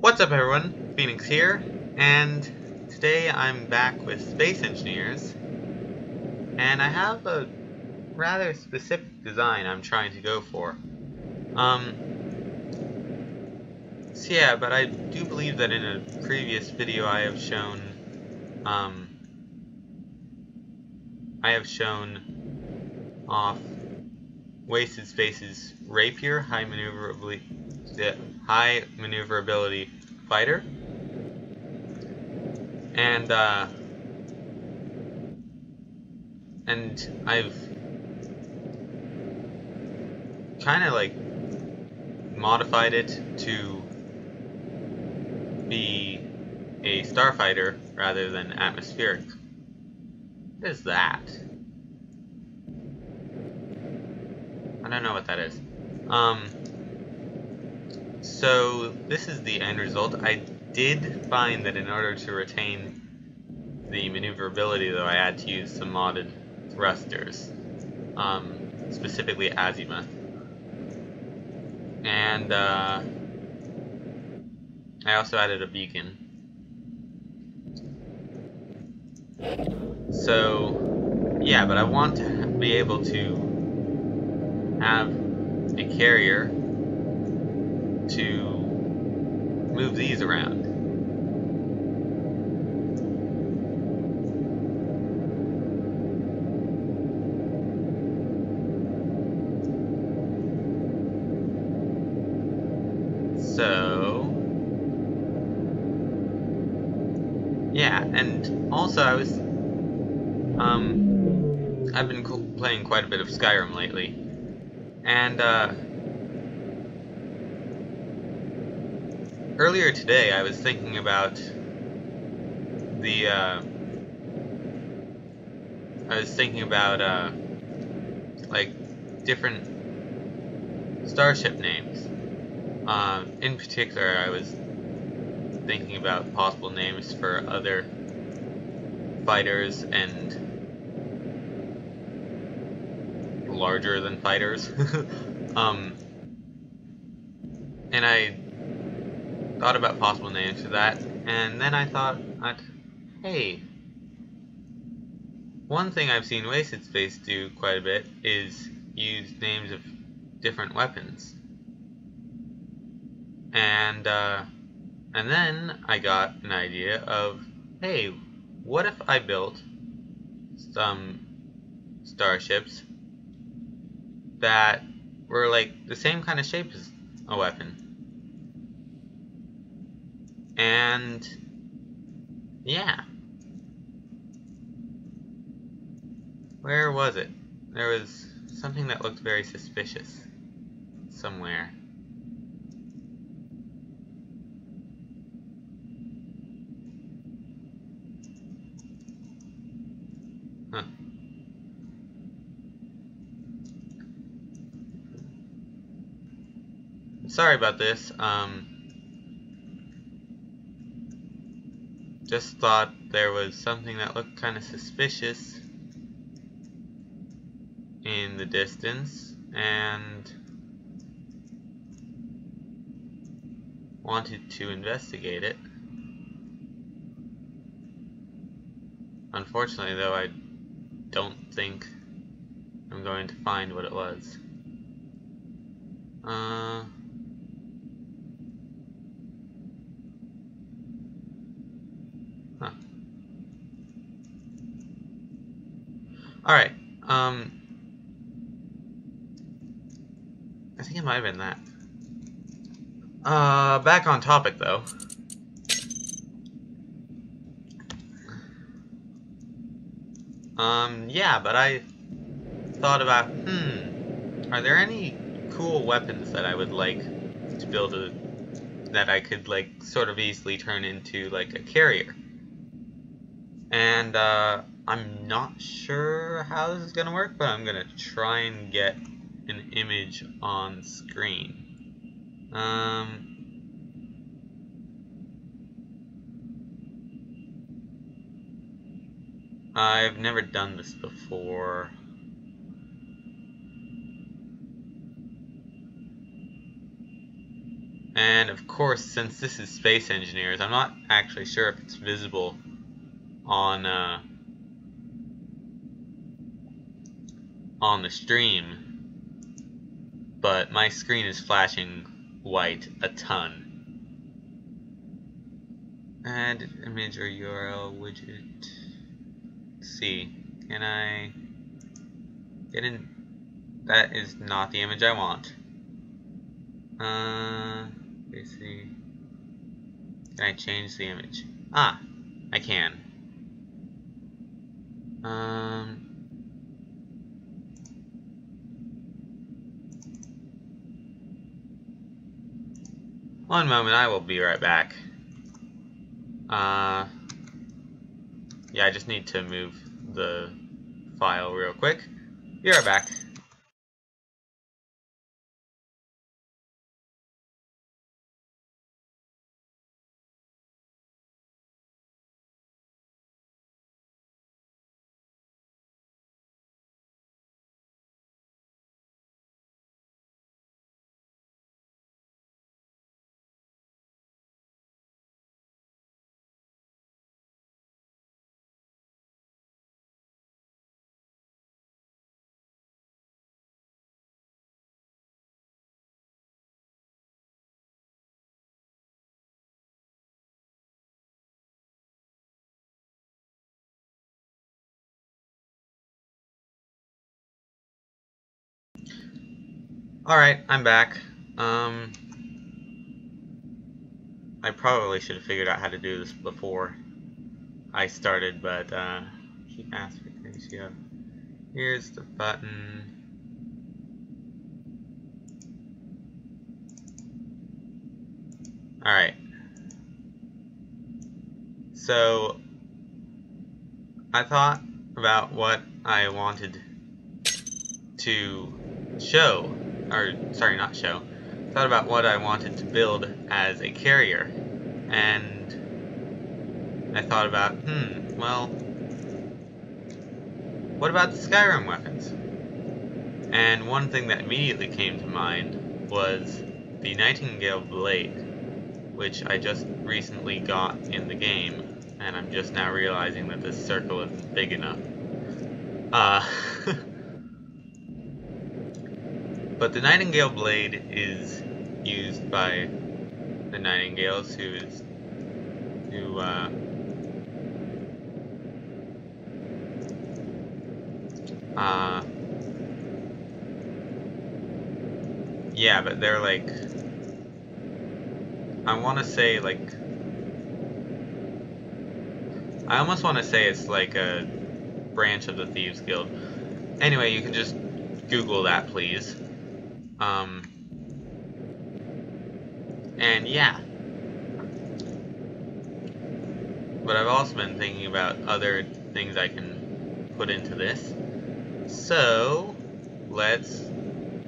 What's up everyone, Phoenix here, and today I'm back with Space Engineers, and I have a rather specific design I'm trying to go for. So yeah, but I do believe that in a previous video I have shown off Wasted Space's Rapier, high maneuverability fighter. And I've kind of like modified it to be a starfighter rather than atmospheric. What is that? I don't know what that is. So this is the end result. I did find that in order to retain the maneuverability, though, I had to use some modded thrusters, specifically azimuth. And I also added a beacon. So yeah, but I want to be able to have a carrier to move these around. So yeah, and also I've been playing quite a bit of Skyrim lately, and earlier today I was thinking about like different starship names. In particular, I was thinking about possible names for other fighters and larger than fighters. And I thought about possible names for that, and then I thought, hey, one thing I've seen Wasted Space do quite a bit is use names of different weapons. And then I got an idea of, hey, what if I built some starships that were like the same kind of shape as a weapon? And yeah, where was it? There was something that looked very suspicious somewhere. Huh. Sorry about this. Just thought there was something that looked kind of suspicious in the distance and wanted to investigate it. Unfortunately, though, I don't think I'm going to find what it was. Huh. Alright, I think it might have been that. Back on topic, though. Yeah, but I thought about, are there any cool weapons that I would like to build that I could, like, sort of easily turn into, like, a carrier? And, I'm not sure how this is gonna work, but I'm gonna try and get an image on screen. I've never done this before. And of course, since this is Space Engineers, I'm not actually sure if it's visible on the stream, but my screen is flashing white a ton. Add image or URL widget. Let's see, can I get in? That is not the image I want. Let's see. Can I change the image? Ah, I can. One moment, I will be right back. Yeah, I just need to move the file real quick. Be right back. Alright, I'm back. I probably should have figured out how to do this before I started, but keep aspect ratio. Here's the button. Alright. So I thought about what I wanted to show, or sorry, not show. Thought about what I wanted to build as a carrier, and I thought about, well, what about the Skyrim weapons? And one thing that immediately came to mind was the Nightingale Blade, which I just recently got in the game, and I'm just now realizing that this circle isn't big enough. But the Nightingale Blade is used by the Nightingales, yeah, but they're like, I almost want to say it's like a branch of the Thieves Guild. Anyway, you can just Google that, please. And yeah. But I've also been thinking about other things I can put into this. So, let's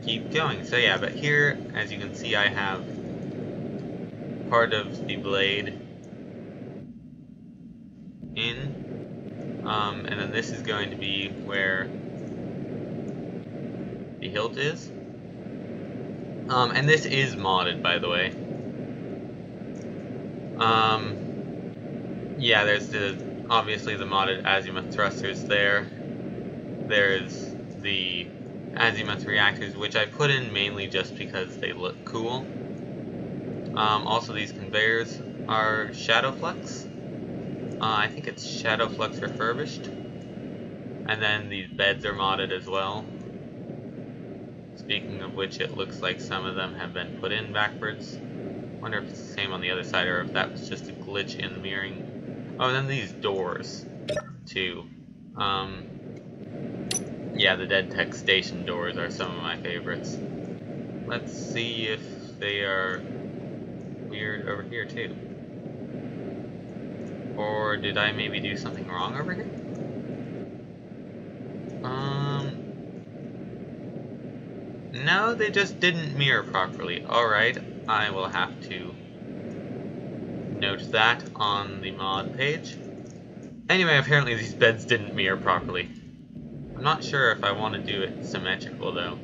keep going. So yeah, but here, as you can see, I have part of the blade in, and then this is going to be where the hilt is. And this is modded, by the way. Yeah, there's obviously the modded azimuth thrusters there. There's the azimuth reactors, which I put in mainly just because they look cool. Also, these conveyors are Shadowflux. I think it's Shadowflux refurbished. And then these beds are modded as well. Speaking of which, it looks like some of them have been put in backwards. Wonder if it's the same on the other side, or if that was just a glitch in the mirroring. Oh, and then these doors, too. Yeah, the Dead Tech Station doors are some of my favorites. Let's see if they are weird over here, too. Or did I maybe do something wrong over here? No, they just didn't mirror properly. Alright, I will have to note that on the mod page. Anyway, apparently these beds didn't mirror properly. I'm not sure if I want to do it symmetrical, though.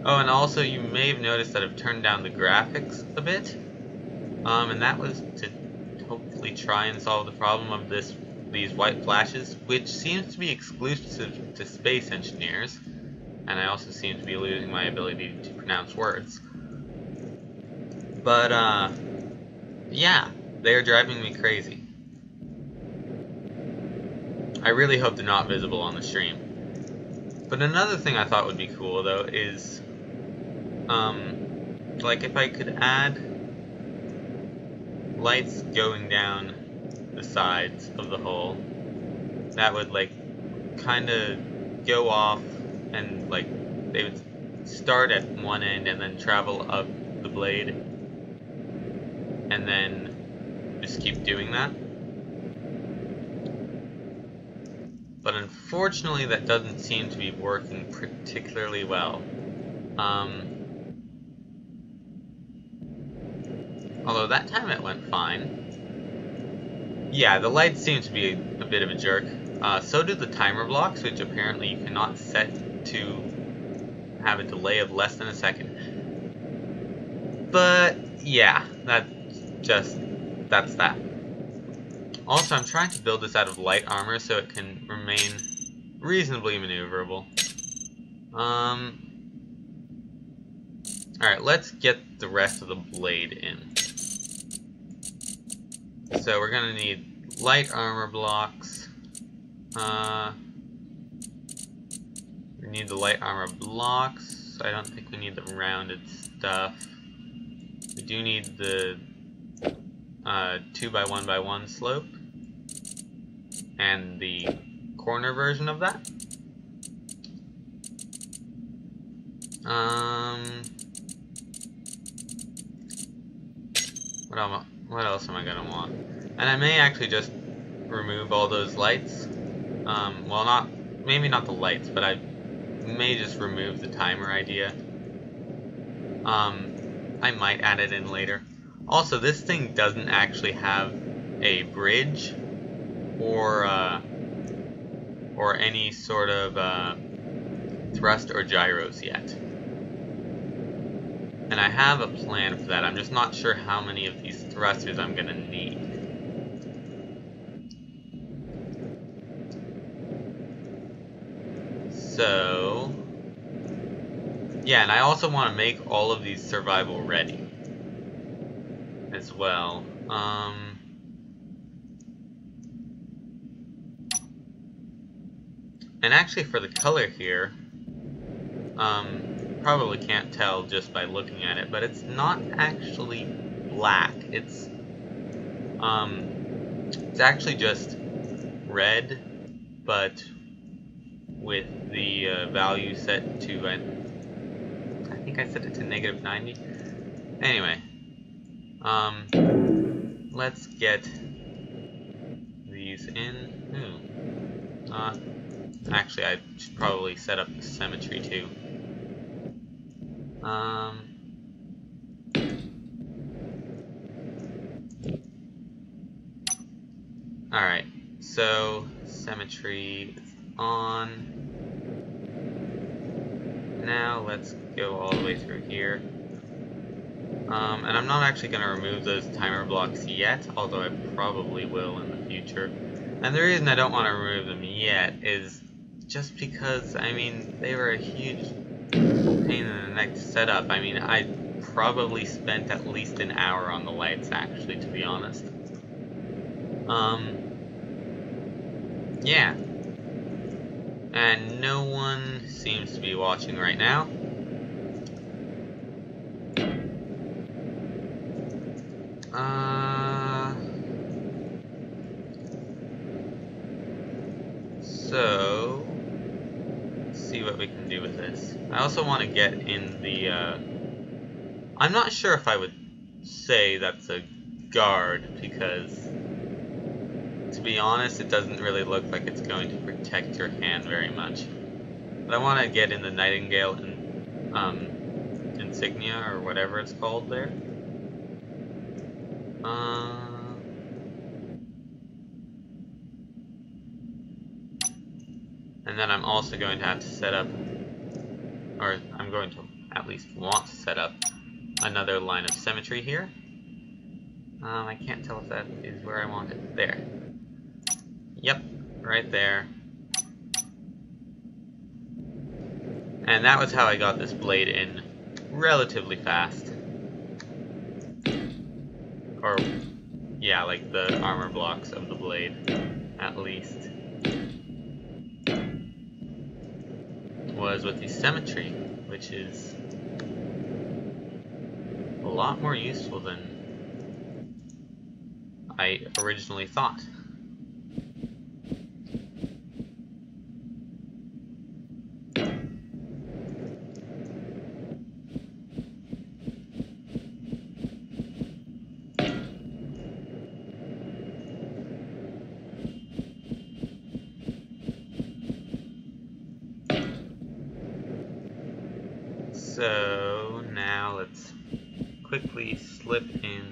Oh, and also you may have noticed that I've turned down the graphics a bit. And that was to hopefully try and solve the problem of these white flashes, which seems to be exclusive to space engineers, and I also seem to be losing my ability to pronounce words. But, yeah, they are driving me crazy. I really hope they're not visible on the stream. But another thing I thought would be cool, though, is, like if I could add lights going down the sides of the hull, that would, like, kind of go off, and, like, they would start at one end and then travel up the blade, and then just keep doing that. But unfortunately, that doesn't seem to be working particularly well. Although that time it went fine. Yeah, the lights seem to be a bit of a jerk. So do the timer blocks, which apparently you cannot set to have a delay of less than a second. But yeah, that's that. Also, I'm trying to build this out of light armor so it can remain reasonably maneuverable. Alright, let's get the rest of the blade in. So we're gonna need light armor blocks. We need the light armor blocks. I don't think we need the rounded stuff. We do need the 2x1x1 slope and the corner version of that. What else am I gonna want? And I may actually just remove all those lights. Well, maybe not the lights, but I may just remove the timer idea. I might add it in later. Also, this thing doesn't actually have a bridge or any sort of thrust or gyros yet. And I have a plan for that. I'm just not sure how many of these thrusters I'm gonna need. So, yeah, and I also want to make all of these survival ready as well. And actually for the color here, probably can't tell just by looking at it, but it's not actually black. It's actually just red, but with the value set to, I think I set it to -90. Anyway, let's get these in. Actually, I should probably set up the symmetry too. Alright, so symmetry is on. Now let's go all the way through here. And I'm not actually going to remove those timer blocks yet, although I probably will in the future. And the reason I don't want to remove them yet is just because, I mean, they were a huge pain in the neck to set up. I mean, I probably spent at least an hour on the lights, actually, to be honest. Yeah. And no one seems to be watching right now. So, let's see what we can do with this. I also want to get in the, I'm not sure if I would say that's a guard, because, to be honest, it doesn't really look like it's going to protect your hand very much. But I want to get in the Nightingale insignia, or whatever it's called there. And then I'm also going to have to set up, or I'm going to at least want to set up, another line of symmetry here. I can't tell if that is where I want it. There. Yep, right there. And that was how I got this blade in relatively fast. Or, yeah, like the armor blocks of the blade, at least. Was with the symmetry, which is a lot more useful than I originally thought. So now let's quickly slip in.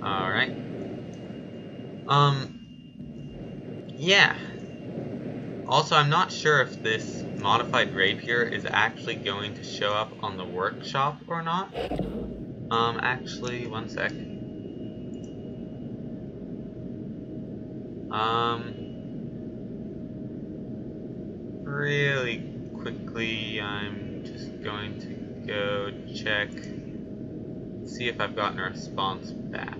Alright. Yeah. Also, I'm not sure if this modified rapier is actually going to show up on the workshop or not. Actually, one sec. Really quickly, I'm just going to go check, see if I've gotten a response back.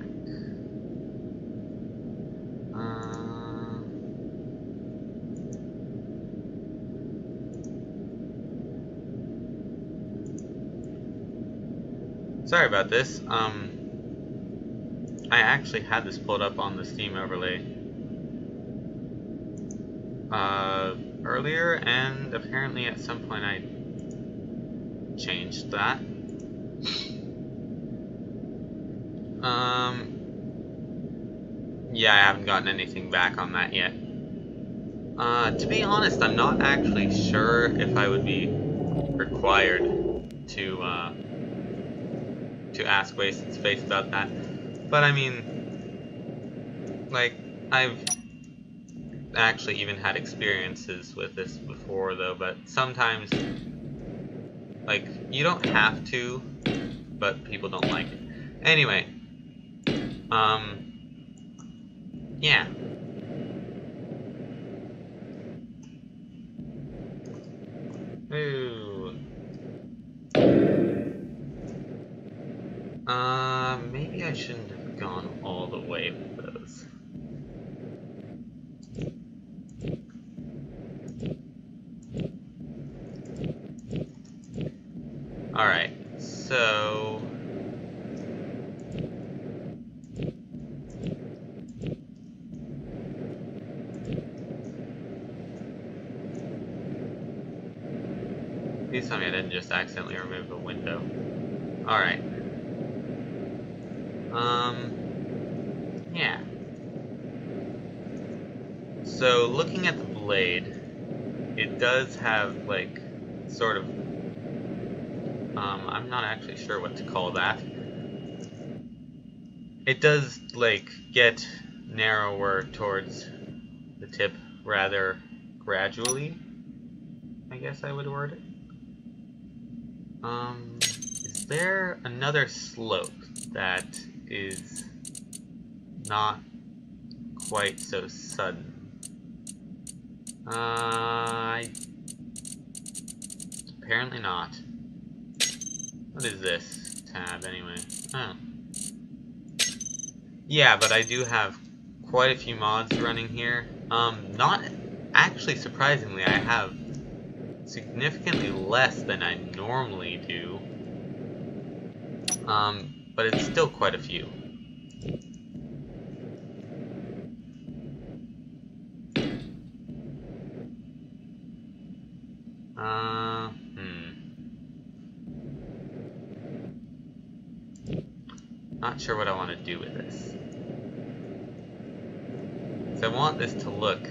Sorry about this. I actually had this pulled up on the Steam overlay earlier, and apparently at some point I changed that. Yeah, I haven't gotten anything back on that yet. To be honest, I'm not actually sure if I would be required to ask Wasted Space about that. But I mean, like, I've actually even had experiences with this before though, but sometimes, like, you don't have to, but people don't like it. Anyway, yeah. Ooh. Maybe I shouldn't have gone all the way with those. Alright, so... Please tell me I didn't just accidentally remove a window. Alright. Yeah. So, looking at the blade, it does have, like, sort of, I'm not actually sure what to call that. It does, like, get narrower towards the tip rather gradually, I guess I would word it. Is there another slope that is not quite so sudden? Apparently not. What is this tab anyway? Oh. Yeah, but I do have quite a few mods running here. Not actually, surprisingly, I have significantly less than I normally do. But it's still quite a few. Not sure what I want to do with this. So I want this to look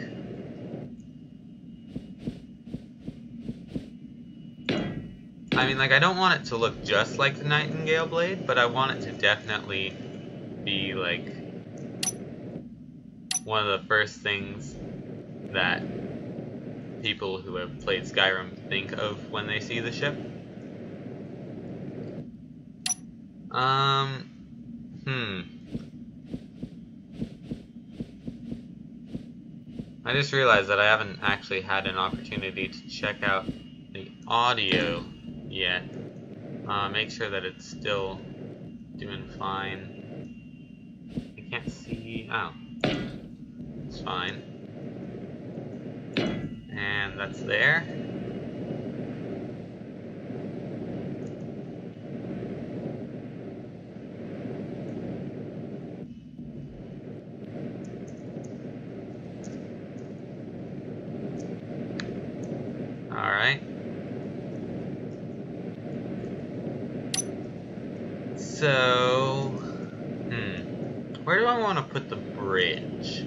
I mean, like, I don't want it to look just like the Nightingale blade, but I want it to definitely be, like, one of the first things that people who have played Skyrim think of when they see the ship. I just realized that I haven't actually had an opportunity to check out the audio yet. Make sure that it's still doing fine. I can't see. Oh, it's fine. And that's there. Alright. So, where do I want to put the bridge?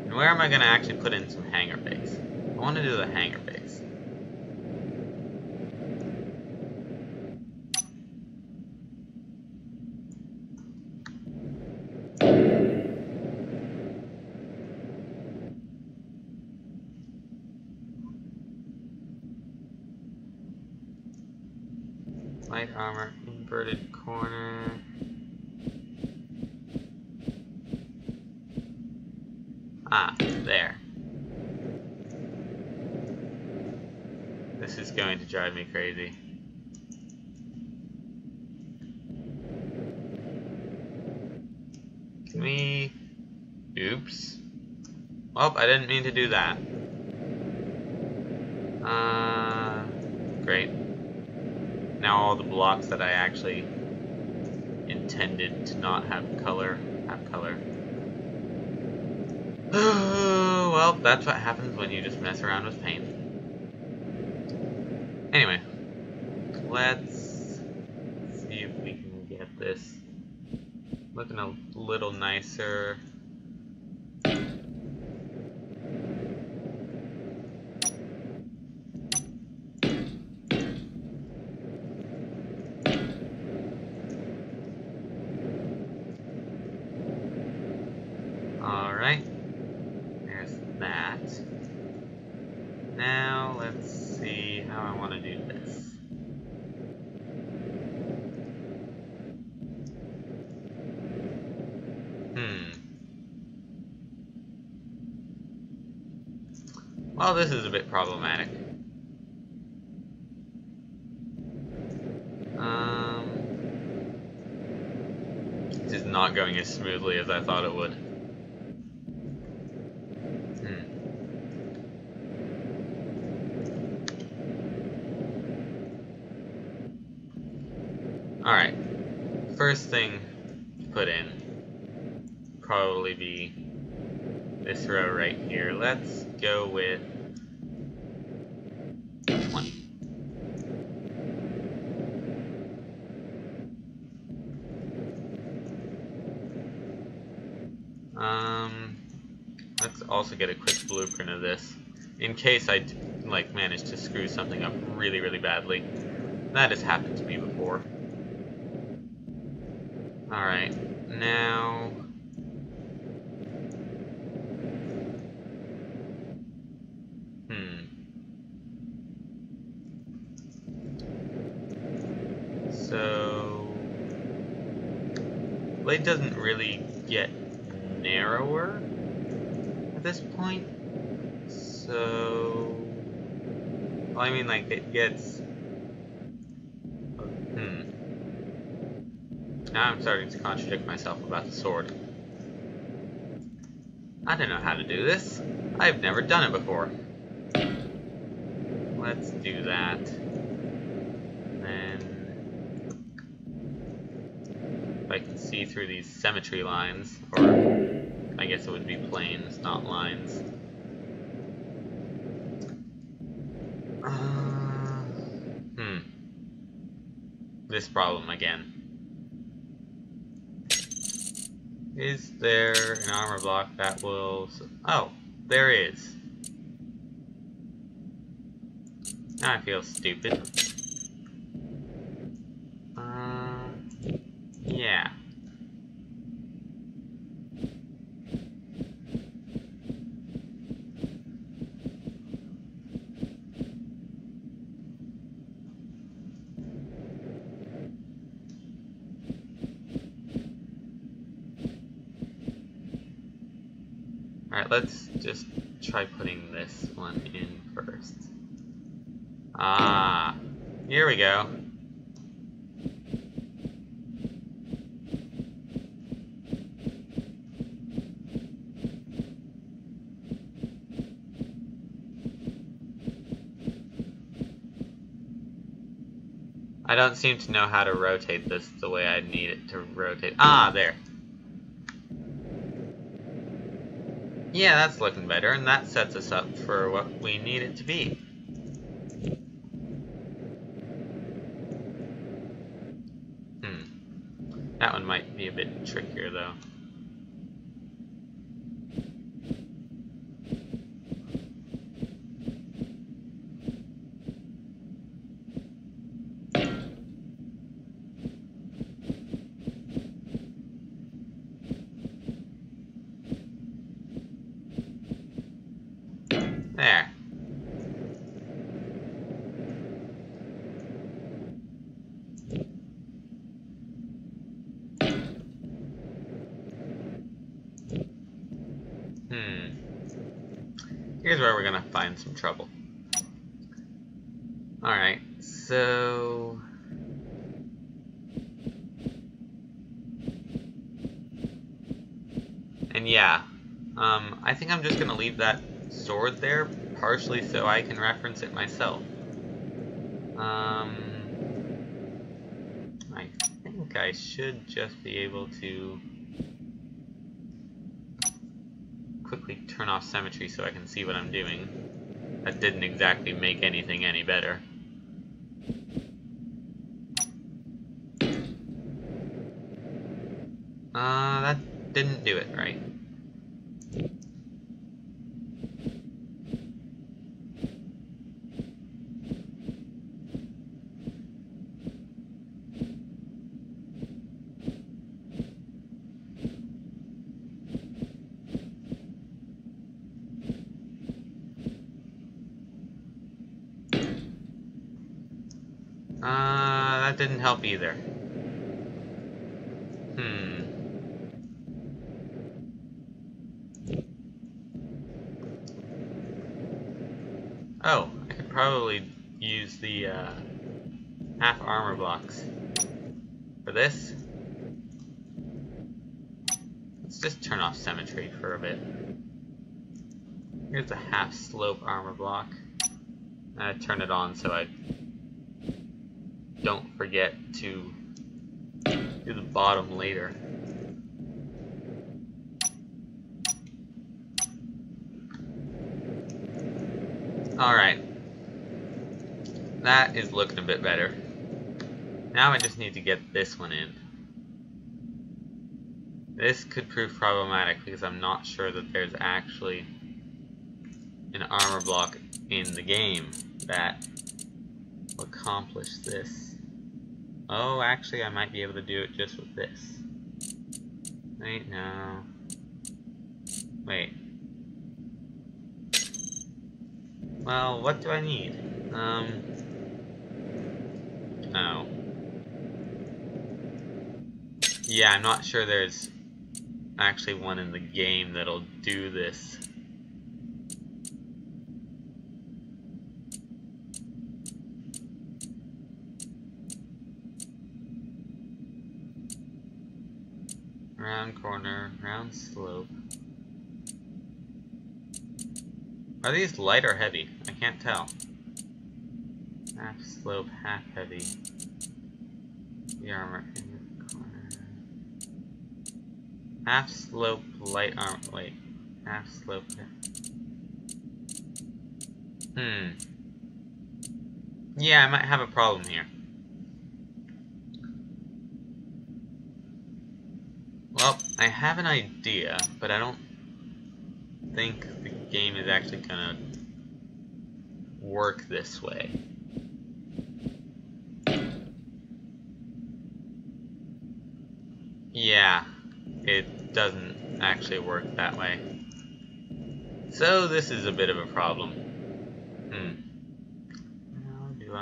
And where am I going to actually put in some hangar base? I want to do the hangar base. Light armor, inverted corner. Ah, there. This is going to drive me crazy. Can we... Oops. Well, I didn't mean to do that. Great. Now all the blocks that I actually intended to not have color, have color. Well, that's what happens when you just mess around with paint. Anyway, let's see if we can get this looking a little nicer. Alright, there's that. Now let's see how I want to do this. Well, this is a bit problematic. This is not going as smoothly as I thought it would. Alright, first thing to put in probably be this row right here. Let's go with this one. Let's also get a quick blueprint of this in case I like manage to screw something up really, really badly. That has happened to me before. Alright, now... So... blade doesn't really get narrower at this point. So... well, I mean, like, it gets... Now I'm starting to contradict myself about the sword. I don't know how to do this. I've never done it before. Let's do that. Then... if I can see through these symmetry lines, or I guess it would be planes, not lines. This problem again. Is there an armor block that will... oh, there is. Now I feel stupid. Yeah. Alright, let's just try putting this one in first. Ah, here we go. I don't seem to know how to rotate this the way I need it to rotate. Ah, there. Yeah, that's looking better, and that sets us up for what we need it to be. That one might be a bit trickier, though. There. Here's where we're gonna find some trouble. Alright, so... And yeah, I think I'm just gonna leave that sword there, partially so I can reference it myself. I think I should just be able to quickly turn off symmetry so I can see what I'm doing. That didn't exactly make anything any better. That didn't do it right. That didn't help either. Oh, I could probably use the half armor blocks for this. Let's just turn off symmetry for a bit. Here's the half slope armor block. I turn it on so I don't forget to do the bottom later. Alright. That is looking a bit better. Now I just need to get this one in. This could prove problematic because I'm not sure that there's actually an armor block in the game that will accomplish this. Oh, actually I might be able to do it just with this. Wait, no. Wait. Well, what do I need? Oh. Yeah, I'm not sure there's actually one in the game that'll do this. Round corner, round slope. Are these light or heavy? I can't tell. Half slope, half heavy. The armor in the corner. Half slope, light armor. Wait. Half slope. Yeah, I might have a problem here. Well, I have an idea, but I don't think the game is actually gonna work this way. Yeah, it doesn't actually work that way. So this is a bit of a problem. How do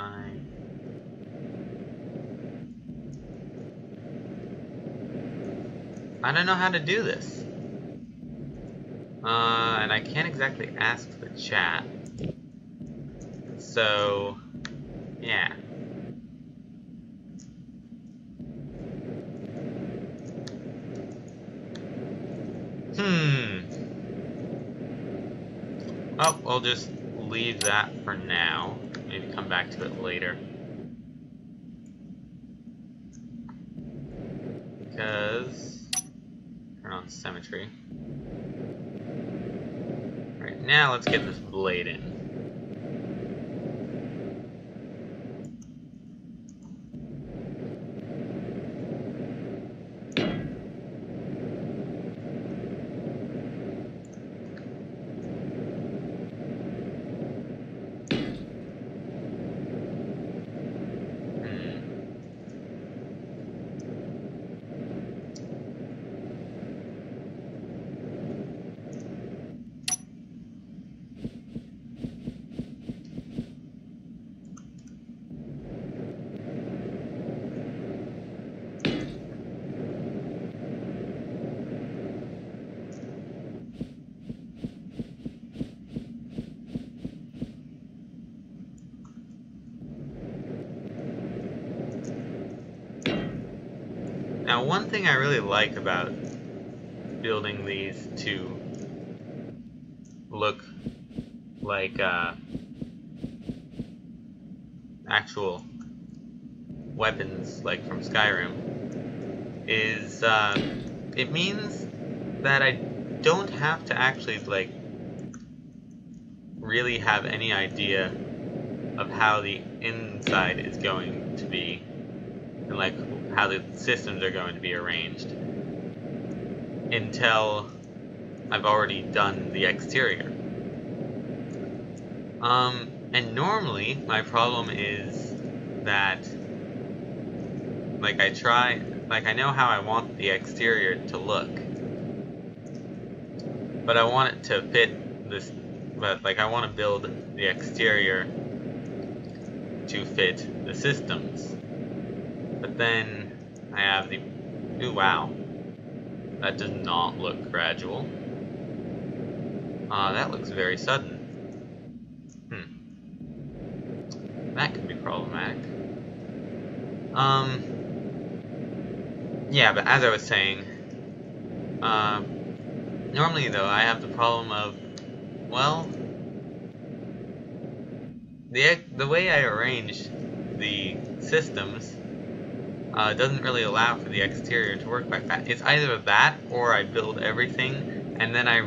I don't know how to do this. And I can't exactly ask the chat. So, yeah. Oh, we'll just leave that for now. Maybe come back to it later. Because... turn on symmetry. Right, now let's get this blade in. Now, one thing I really like about building these to look like actual weapons, like from Skyrim, is it means that I don't have to actually like really have any idea of how the inside is going to be, and like how the systems are going to be arranged, until I've already done the exterior. And normally my problem is that, like, I know how I want the exterior to look, but I want it to fit this, but like I want to build the exterior to fit the systems. But then I have the, ooh wow, that does not look gradual. That looks very sudden. That could be problematic. Yeah, but as I was saying, normally though I have the problem of, well, the way I arrange the systems doesn't really allow for the exterior to work like that. It's either that, or I build everything, and then I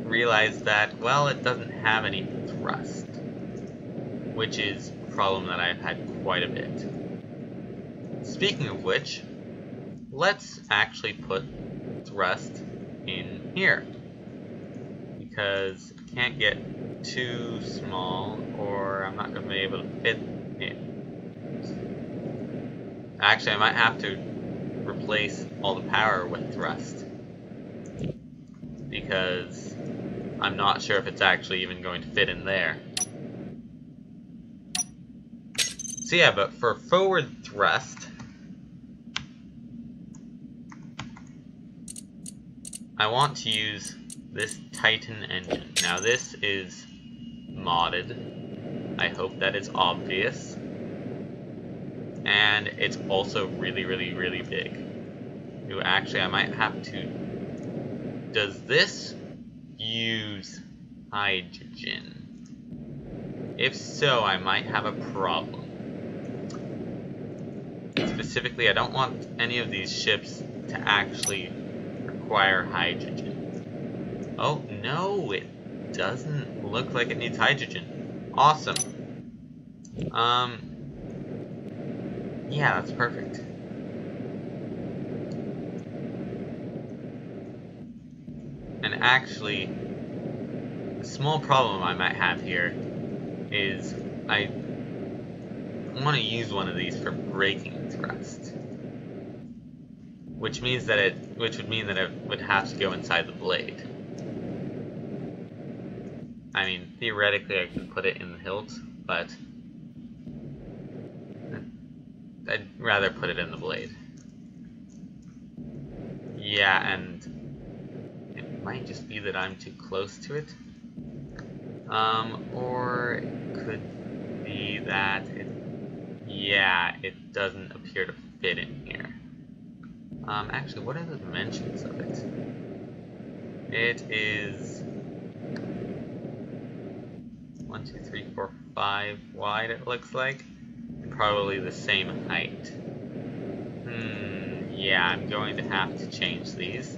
realize that, well, it doesn't have any thrust, which is a problem that I've had quite a bit. Speaking of which, let's actually put thrust in here, because I can't get too small or I'm not going to be able to fit it. Actually, I might have to replace all the power with thrust, because I'm not sure if it's actually even going to fit in there. So yeah, but for forward thrust, I want to use this Titan engine. Now this is modded. I hope that is obvious. And it's also really, really, really big. Ooh, actually, I might have to... Does this use hydrogen? If so, I might have a problem. Specifically, I don't want any of these ships to actually require hydrogen. Oh, no, it doesn't look like it needs hydrogen. Awesome. Yeah, that's perfect. And actually, the small problem I might have here is I want to use one of these for braking thrust. which would mean that it would have to go inside the blade. I mean, theoretically I could put it in the hilt, but I'd rather put it in the blade. Yeah, and it might just be that I'm too close to it. Or it could be that it doesn't appear to fit in here. Actually, what are the dimensions of it? It is 1, 2, 3, 4, 5 wide, it looks like. And probably the same height. Yeah, I'm going to have to change these.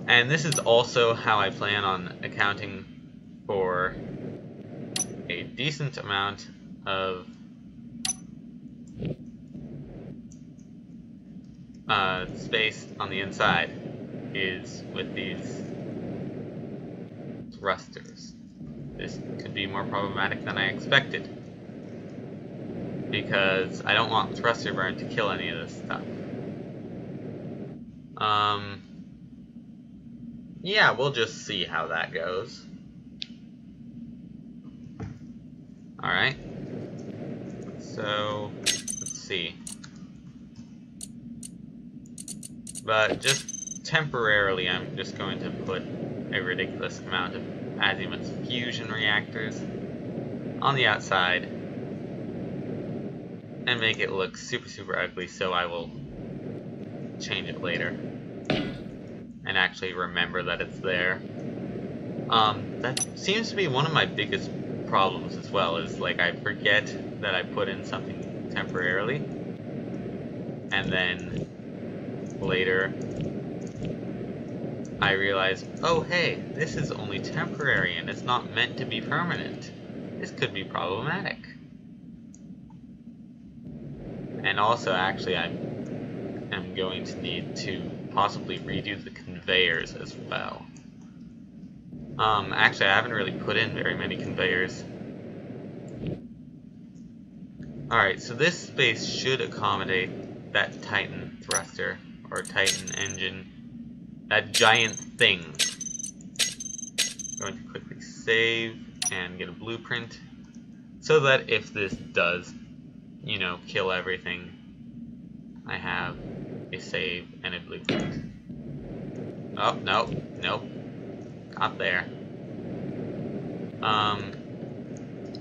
And this is also how I plan on accounting for a decent amount of space on the inside, is with these thrusters. This could be more problematic than I expected, because I don't want thruster burn to kill any of this stuff. Yeah, we'll just see how that goes. Alright. So, let's see. But just temporarily, I'm just going to put a ridiculous amount of Azimuth's fusion reactors on the outside and make it look super ugly, so I will change it later and actually remember that it's there. That seems to be one of my biggest problems as well, is like I forget that I put in something temporarily, and then later I realize, oh hey, this is only temporary and it's not meant to be permanent. This could be problematic. And also, actually, I am going to need to possibly redo the conveyors as well. Actually, I haven't really put in very many conveyors. Alright, so this space should accommodate that Titan thruster, or Titan engine. That giant thing. I'm going to quickly save and get a blueprint, so that if this does, you know, kill everything, I have a save and a blueprint. Oh, no, nope. Not there.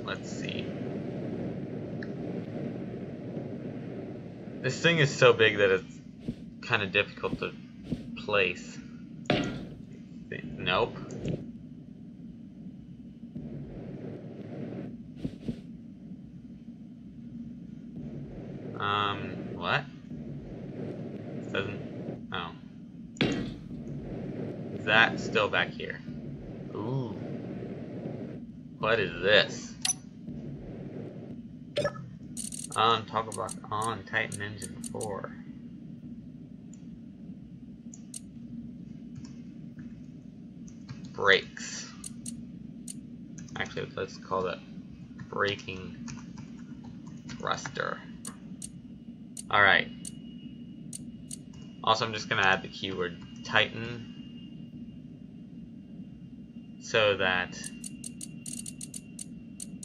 Let's see. This thing is so big that it's kind of difficult to place. Nope. What? This doesn't... Oh. Is that still back here? Ooh. What is this? Toggle block on, Titan engine 4. Brakes. Actually, let's call that braking thruster. Alright. Also, I'm just going to add the keyword Titan so that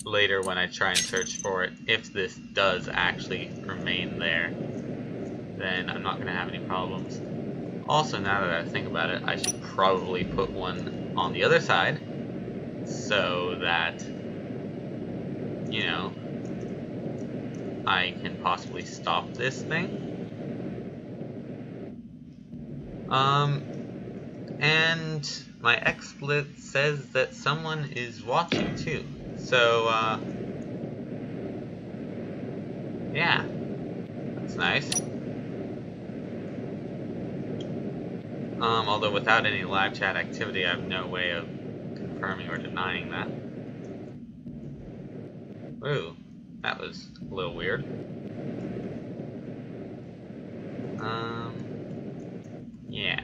later when I try and search for it, if this does actually remain there, then I'm not going to have any problems. Also, now that I think about it, I should probably put one on the other side so that, you know, I can possibly stop this thing. And my XSplit says that someone is watching too. So, yeah, that's nice. Although without any live chat activity, I have no way of confirming or denying that. Ooh, that was a little weird. Yeah.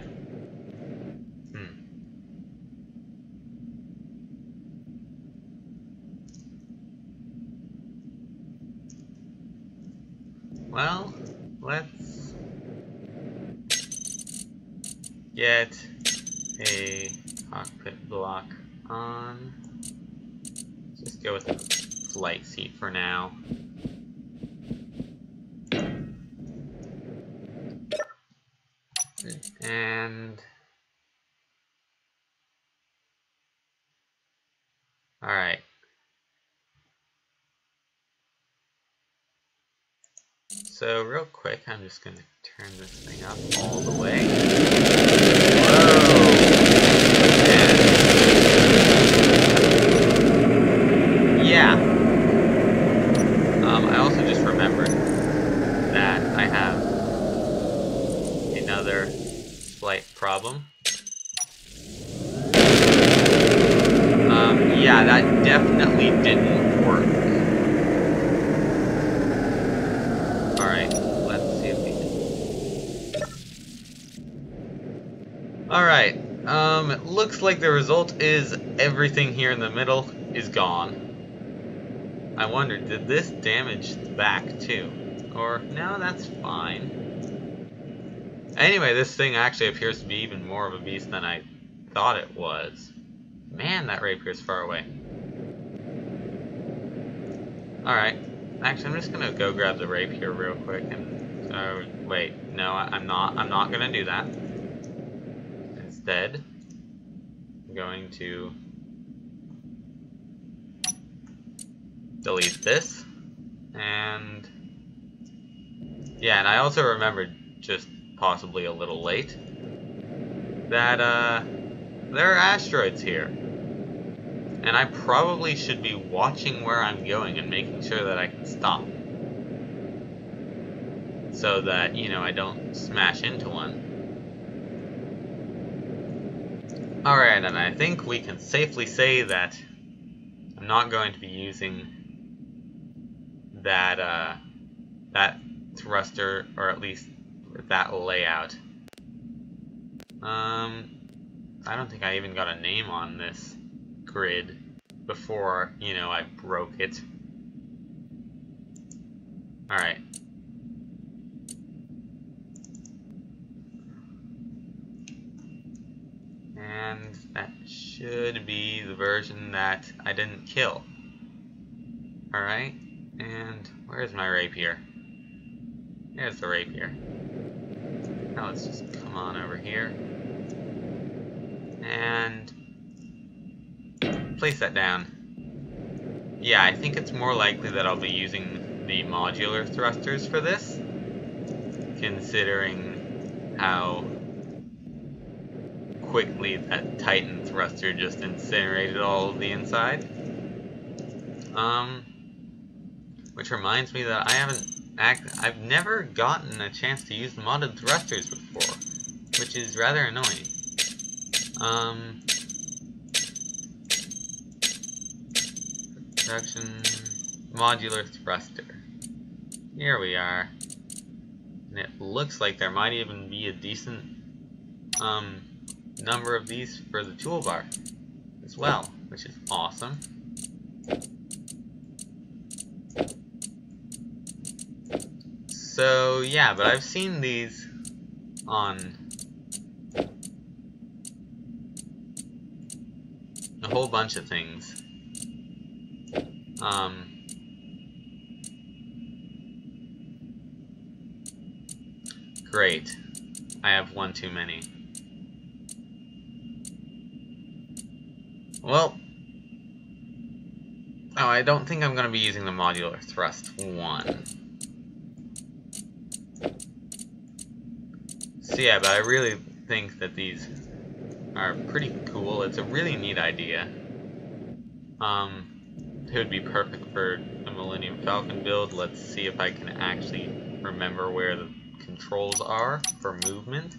Well, let's get a cockpit block on. Let's just go with the flight seat for now. And alright. So real quick, I'm just going to turn this thing up all the way. Whoa! And yeah. I also just remembered that I have another slight problem. Yeah, that definitely didn't work. Alright, let's see if we can... Alright, it looks like the result is everything here in the middle is gone. I wonder, did this damage the back too? Or, no, that's fine. Anyway, this thing actually appears to be even more of a beast than I thought it was. Man, that rapier's far away. Alright. Actually, I'm just gonna go grab the rapier real quick and... wait. No, I'm not gonna do that. Instead, I'm going to... delete this. And... yeah, and I also remembered, just possibly a little late, that, there are asteroids here. And I probably should be watching where I'm going and making sure that I can stop. So that, you know, I don't smash into one. Alright, and I think we can safely say that I'm not going to be using that, that thruster, or at least that layout. I don't think I even got a name on this grid before, you know, I broke it. Alright. And that should be the version that I didn't kill. Alright, and where's my rapier? There's the rapier. Now let's just come on over here. And place that down. Yeah, I think it's more likely that I'll be using the modular thrusters for this, considering how quickly that Titan thruster just incinerated all of the inside. Which reminds me that I've never gotten a chance to use the modded thrusters before, which is rather annoying. Production modular thruster. Here we are. And it looks like there might even be a decent number of these for the toolbar as well, which is awesome. So yeah, but I've seen these on a whole bunch of things. Great. I have one too many. Well, oh, I don't think I'm going to be using the modular thrust one. So yeah, but I really think that these are pretty cool. It's a really neat idea. It would be perfect for a Millennium Falcon build. Let's see if I can actually remember where the controls are for movement.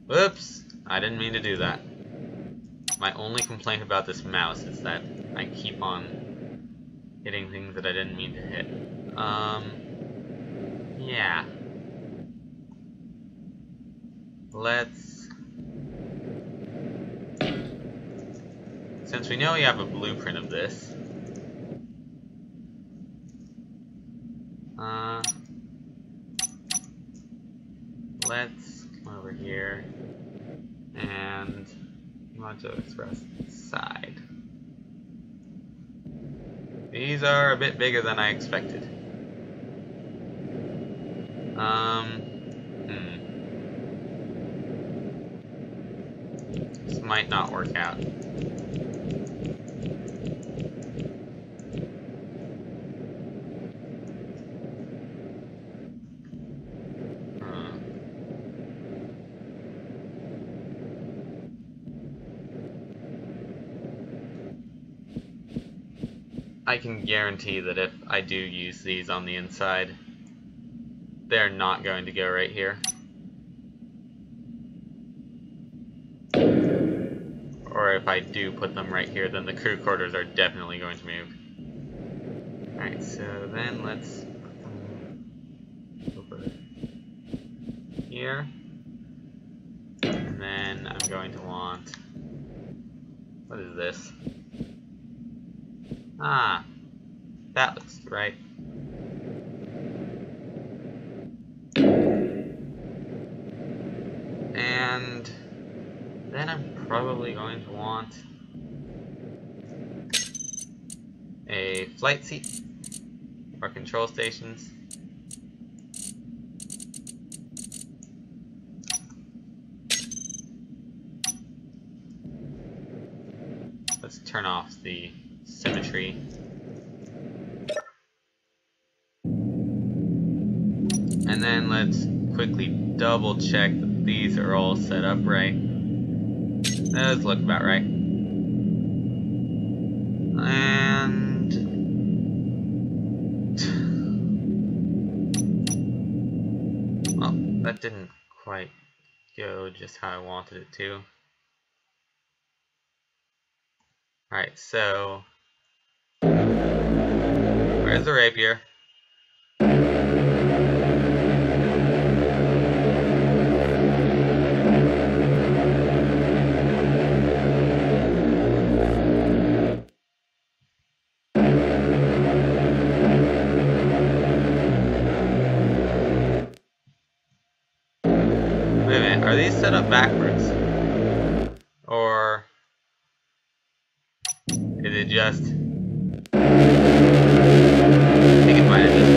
Whoops! I didn't mean to do that. My only complaint about this mouse is that I keep on hitting things that I didn't mean to hit. Yeah. Let's... since we know we have a blueprint of this, let's... come over here. And Module Express side. These are a bit bigger than I expected. This might not work out. I can guarantee that if I do use these on the inside, they're not going to go right here. Or if I do put them right here, then the crew quarters are definitely going to move. Alright, so then let's put them over here. And then I'm going to want... what is this? Ah, that looks right. And then I'm probably going to want a flight seat or control stations. Let's turn off the symmetry. And then let's quickly double check that these are all set up right. Those look about right. And well, that didn't quite go just how I wanted it to. Alright, so where's the rapier? Wait a minute, are these set up backwards? Or is it just... I think it might have just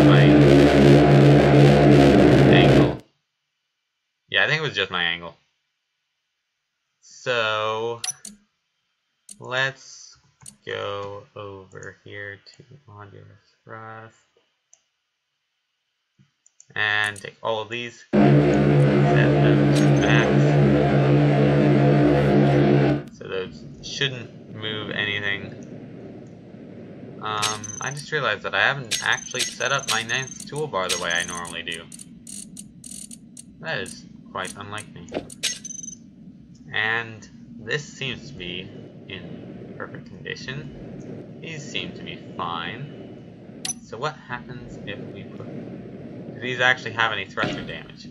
my angle. Yeah, I think it was just my angle. So let's go over here to modular thrust and take all of these, set them to max. So those shouldn't move anything. I just realized that I haven't actually set up my ninth toolbar the way I normally do. That is quite unlike me. And this seems to be in perfect condition. These seem to be fine. So what happens if we put... do these actually have any thruster damage?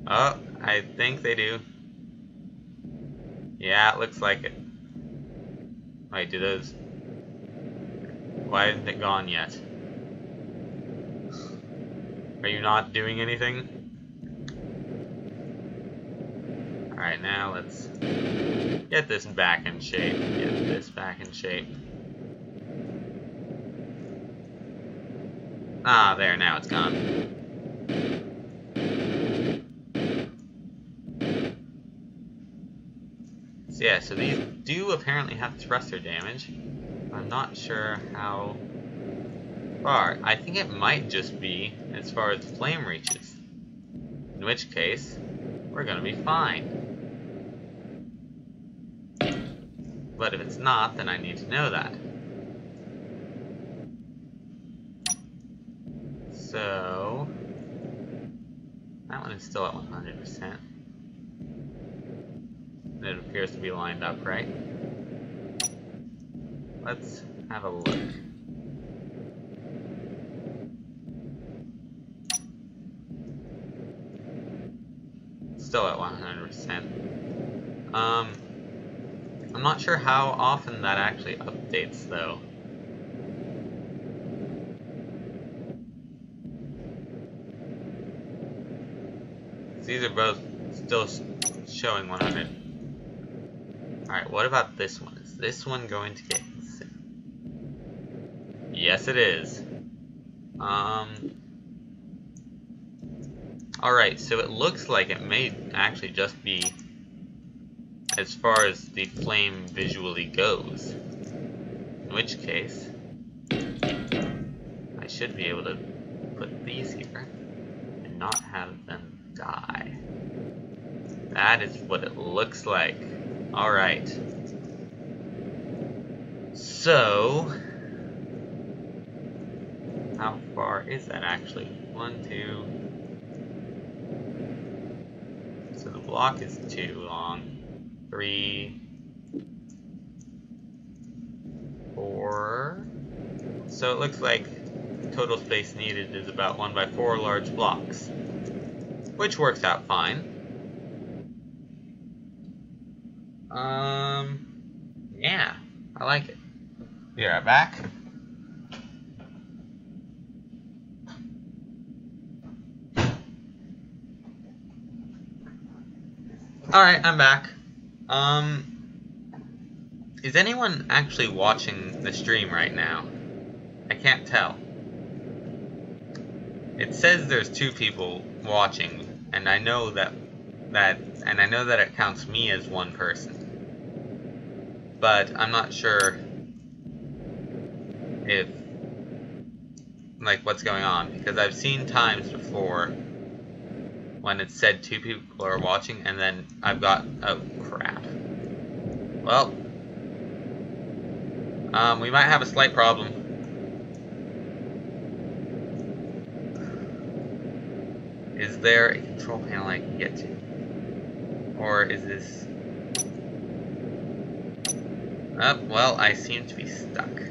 Oh, I think they do. Yeah, it looks like it. Wait, do those... why isn't it gone yet? Are you not doing anything? Alright, now let's get this back in shape. Get this back in shape. Ah, there, now it's gone. So yeah, so these do apparently have thruster damage. I'm not sure how far. I think it might just be as far as flame reaches. In which case, we're gonna be fine. But if it's not, then I need to know that. So that one is still at 100%. It appears to be lined up right. Let's have a look. still at 100%. I'm not sure how often that actually updates, though. These are both still showing 100. Alright, what about this one? Is this one going to get hit? Yes, it is. Alright, so it looks like it may actually just be as far as the flame visually goes. In which case, I should be able to put these here and not have them die. That is what it looks like. Alright. So, how far is that actually? 1, 2. So the block is 2 long. 3, 4. So it looks like total space needed is about 1 by 4 large blocks, which works out fine. Yeah, I like it. Be right back. Alright, I'm back. Is anyone actually watching the stream right now? I can't tell. It says there's 2 people watching, and I know that it counts me as 1 person. But I'm not sure if, like, what's going on, because I've seen times before when it said 2 people are watching, and then I've got, oh crap. Well, we might have a slight problem. Is there a control panel I can get to? Or is this... Oh, well, I seem to be stuck.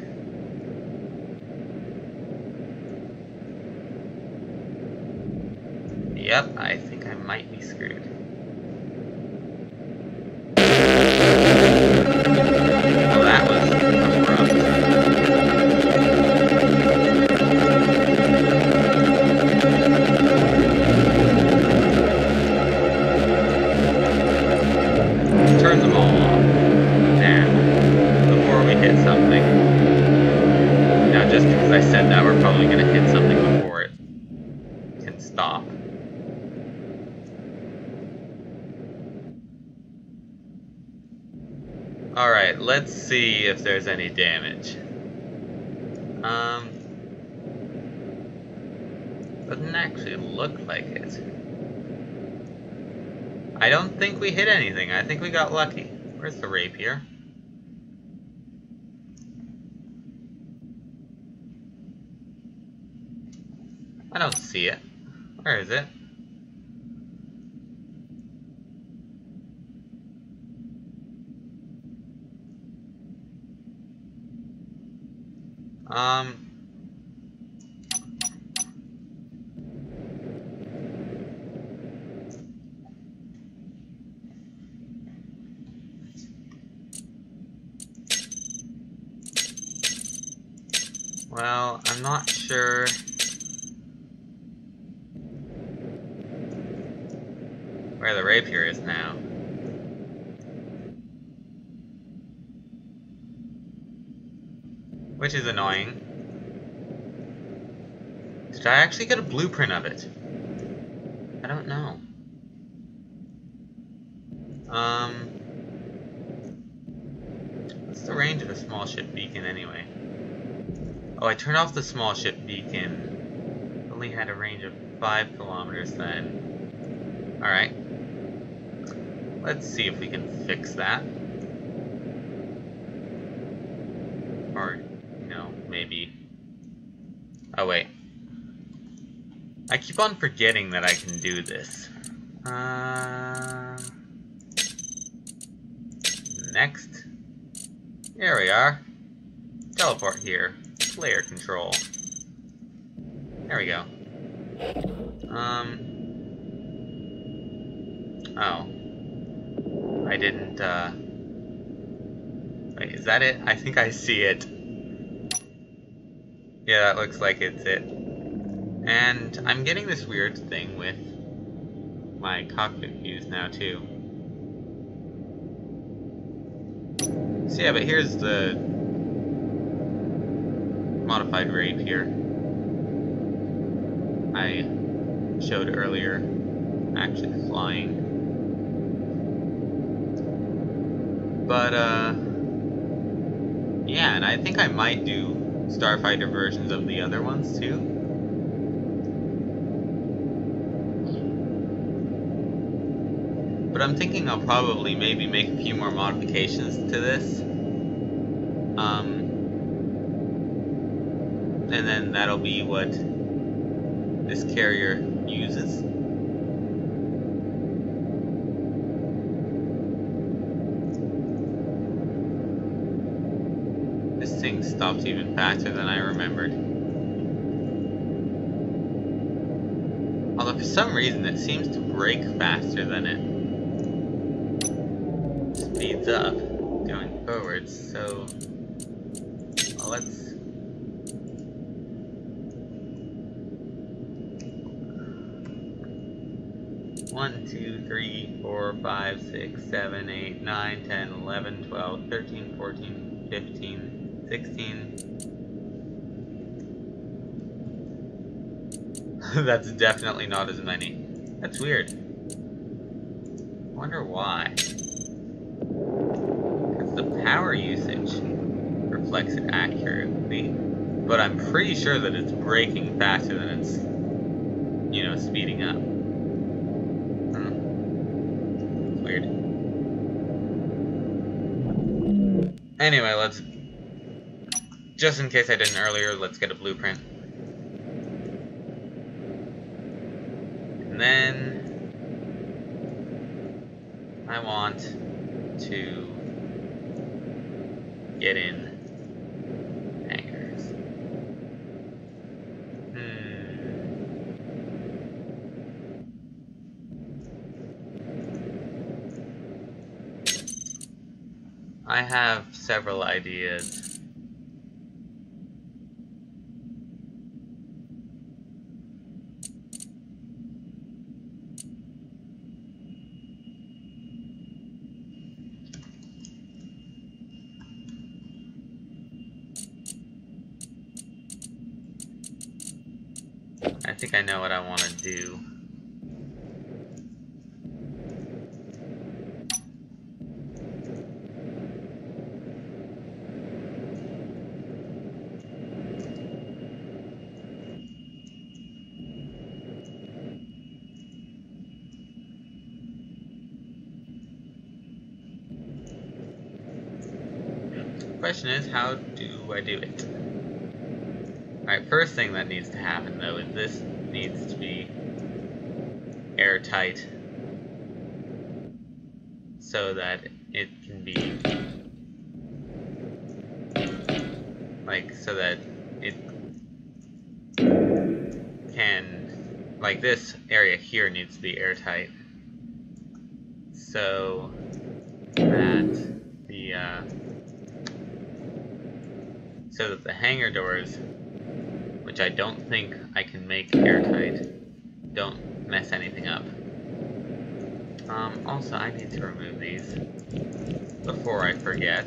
Yep, I think I might be screwed. Oh, that was abrupt. Turn them all off. Now, before we hit something. Now, just because I said that, we're probably going to hit something before it can stop. Alright, let's see if there's any damage. Doesn't actually look like it. I don't think we hit anything. I think we got lucky. Where's the rapier? I don't see it. Where is it? Well, I'm not sure. Where the rapier is now. Which is annoying. Did I actually get a blueprint of it? I don't know. What's the range of a small ship beacon anyway? Oh, I turned off the small ship beacon. Only had a range of 5 kilometers then. Alright. Let's see if we can fix that. Or, no, maybe. Oh, wait. I keep on forgetting that I can do this. Next. There we are. Teleport here. Player control. There we go. Oh. I didn't, Wait, is that it? I think I see it. Yeah, that looks like it's it. And I'm getting this weird thing with my cockpit views now, too. So yeah, but here's the modified Rapier I showed earlier, actually flying. But, yeah, and I think I might do Starfighter versions of the other ones, too. But I'm thinking I'll probably maybe make a few more modifications to this. And then that'll be what this carrier uses. This thing stopped even faster than I remembered. Although for some reason it seems to brake faster than it speeds up going forwards, so well, let's 1, 2, 3, 4, 5, 6, 7, 8, 9, 10, 11, 12, 13, 14, 15, 16. That's definitely not as many. That's weird. I wonder why. Because the power usage reflects it accurately, but I'm pretty sure that it's braking faster than it's, you know, speeding up. Weird. Anyway, let's, just in case I didn't earlier, let's get a blueprint. And then I want to get in hangars. I have several ideas. I think I know what I want to do. The question is, how do I do it? Alright, first thing that needs to happen though is this needs to be airtight so that it can be so that it can, like, this area here needs to be airtight so that the hangar doors, which I don't think I can make airtight, don't mess anything up. Also, I need to remove these before I forget.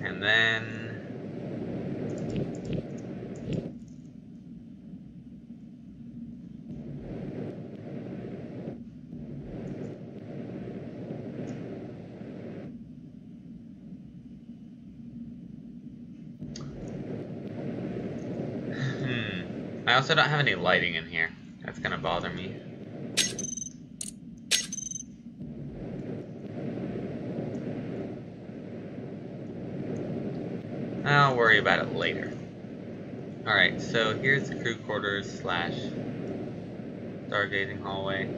And then I also don't have any lighting in here. That's gonna bother me. I'll worry about it later. Alright, so here's the crew quarters / stargazing hallway.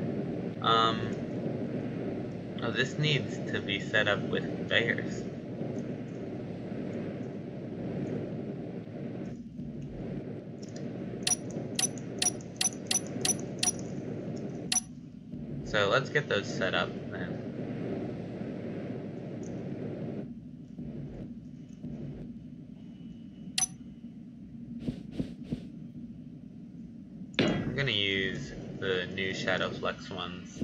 Oh, this needs to be set up with conveyors. So let's get those set up then. I'm gonna use the new Shadowflex ones.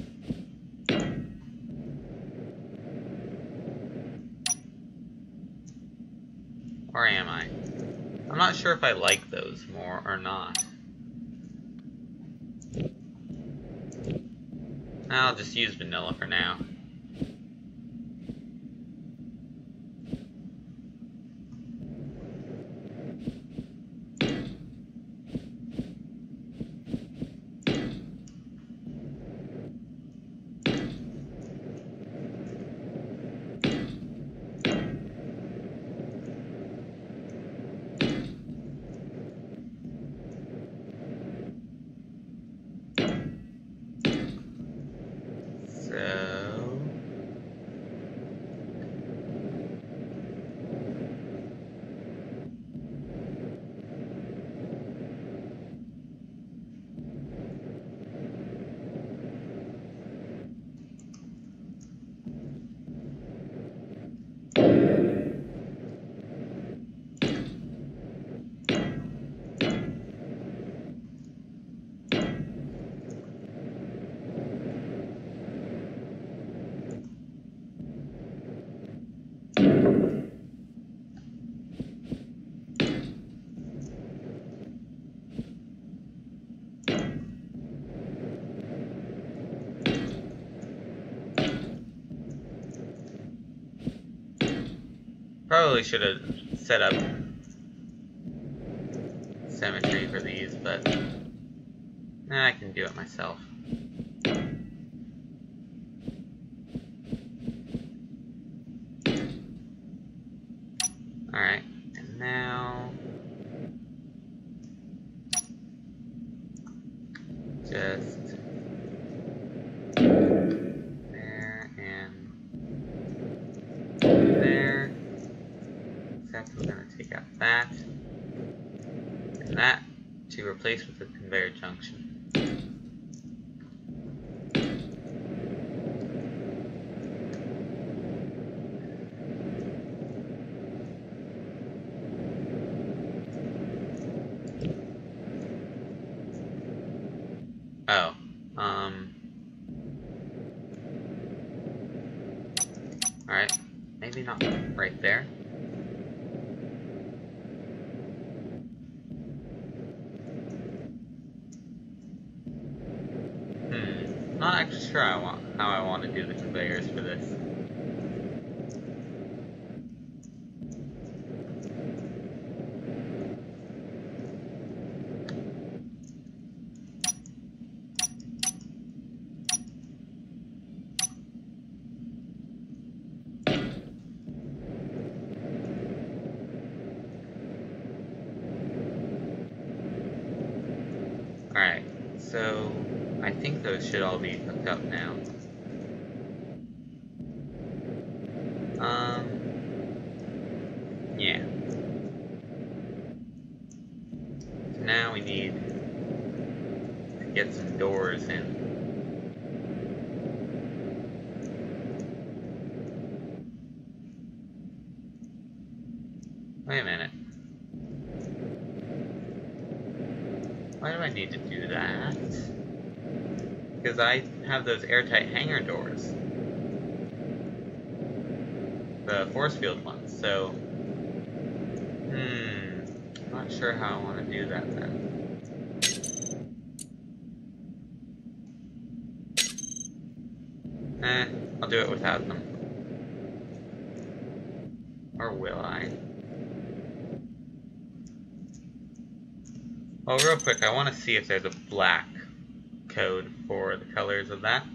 Or am I? I'm not sure if I like those more or not. I'll just use vanilla for now. Probably should have set up symmetry for these, but I can do it myself. Alright, and now just there and there. Except we're going to take out that and that to replace with the conveyor junction. Oh, alright, maybe not right there. Not actually sure how I want to do the conveyors for this. Alright, so I think those should all be hooked up now. Yeah. So now we need to get some doors in. Wait a minute. Why do I need to do that? Because I have those airtight hangar doors. The force field ones, so... I'm not sure how I want to do that then. I'll do it without them. Or will I? Oh, real quick, I want to see if there's a black code for the colors of that.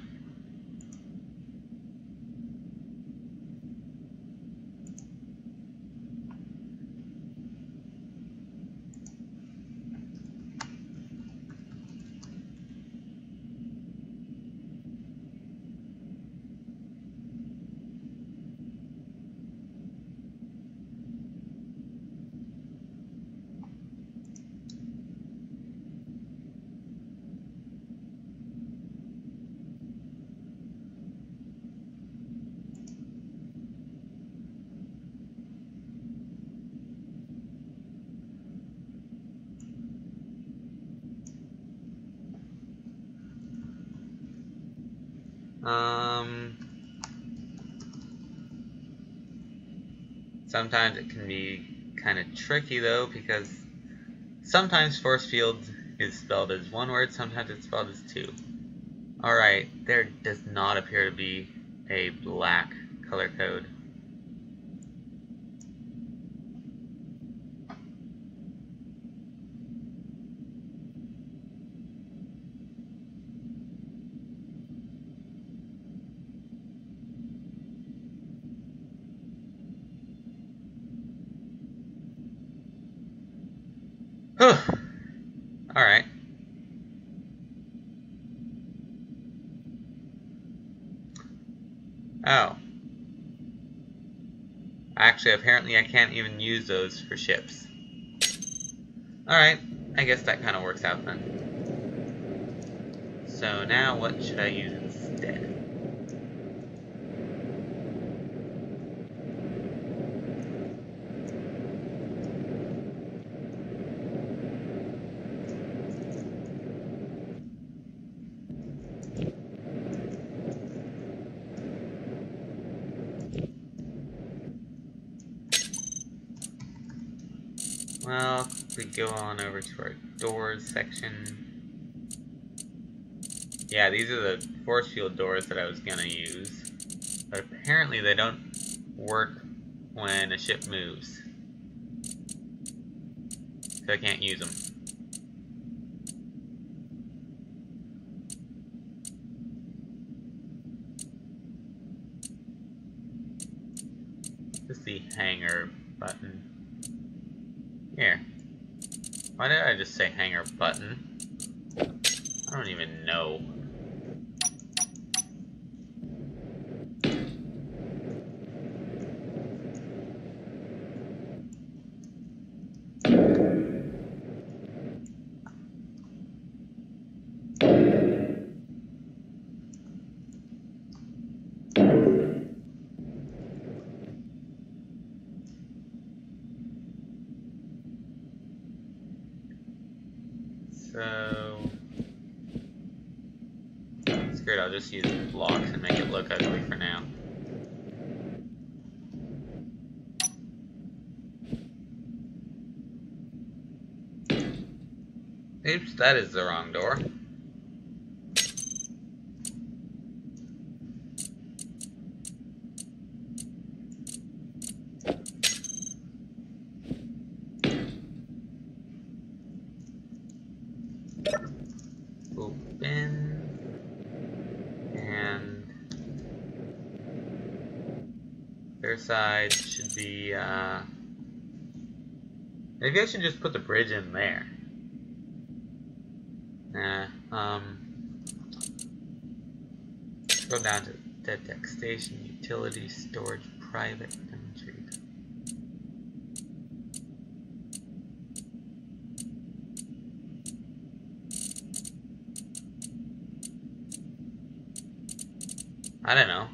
Sometimes it can be kind of tricky though, because sometimes force field is spelled as one word, sometimes it's spelled as two. Alright, there does not appear to be a black color code. Alright. Oh. Actually, apparently I can't even use those for ships. Alright, I guess that kind of works out then. So now what should I use instead? Well, we go on over to our doors section. Yeah, these are the force field doors that I was gonna use. But apparently they don't work when a ship moves. So I can't use them. Just the hangar button. Here. Why did I just say hangar button? I don't even know. So, screw it, I'll just use blocks and make it look ugly for now. Oops, that is the wrong door. Open. And their side should be, maybe I should just put the bridge in there. Go down to Dead Station, Utility, Storage, Private, Demonstrate. I don't know.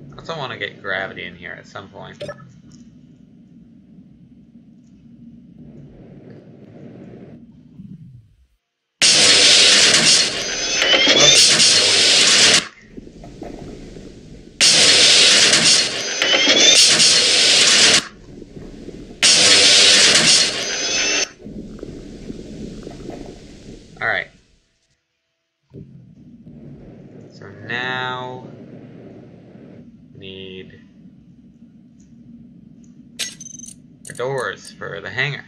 I also want to get gravity in here at some point. Alright. So now need the doors for the hangar.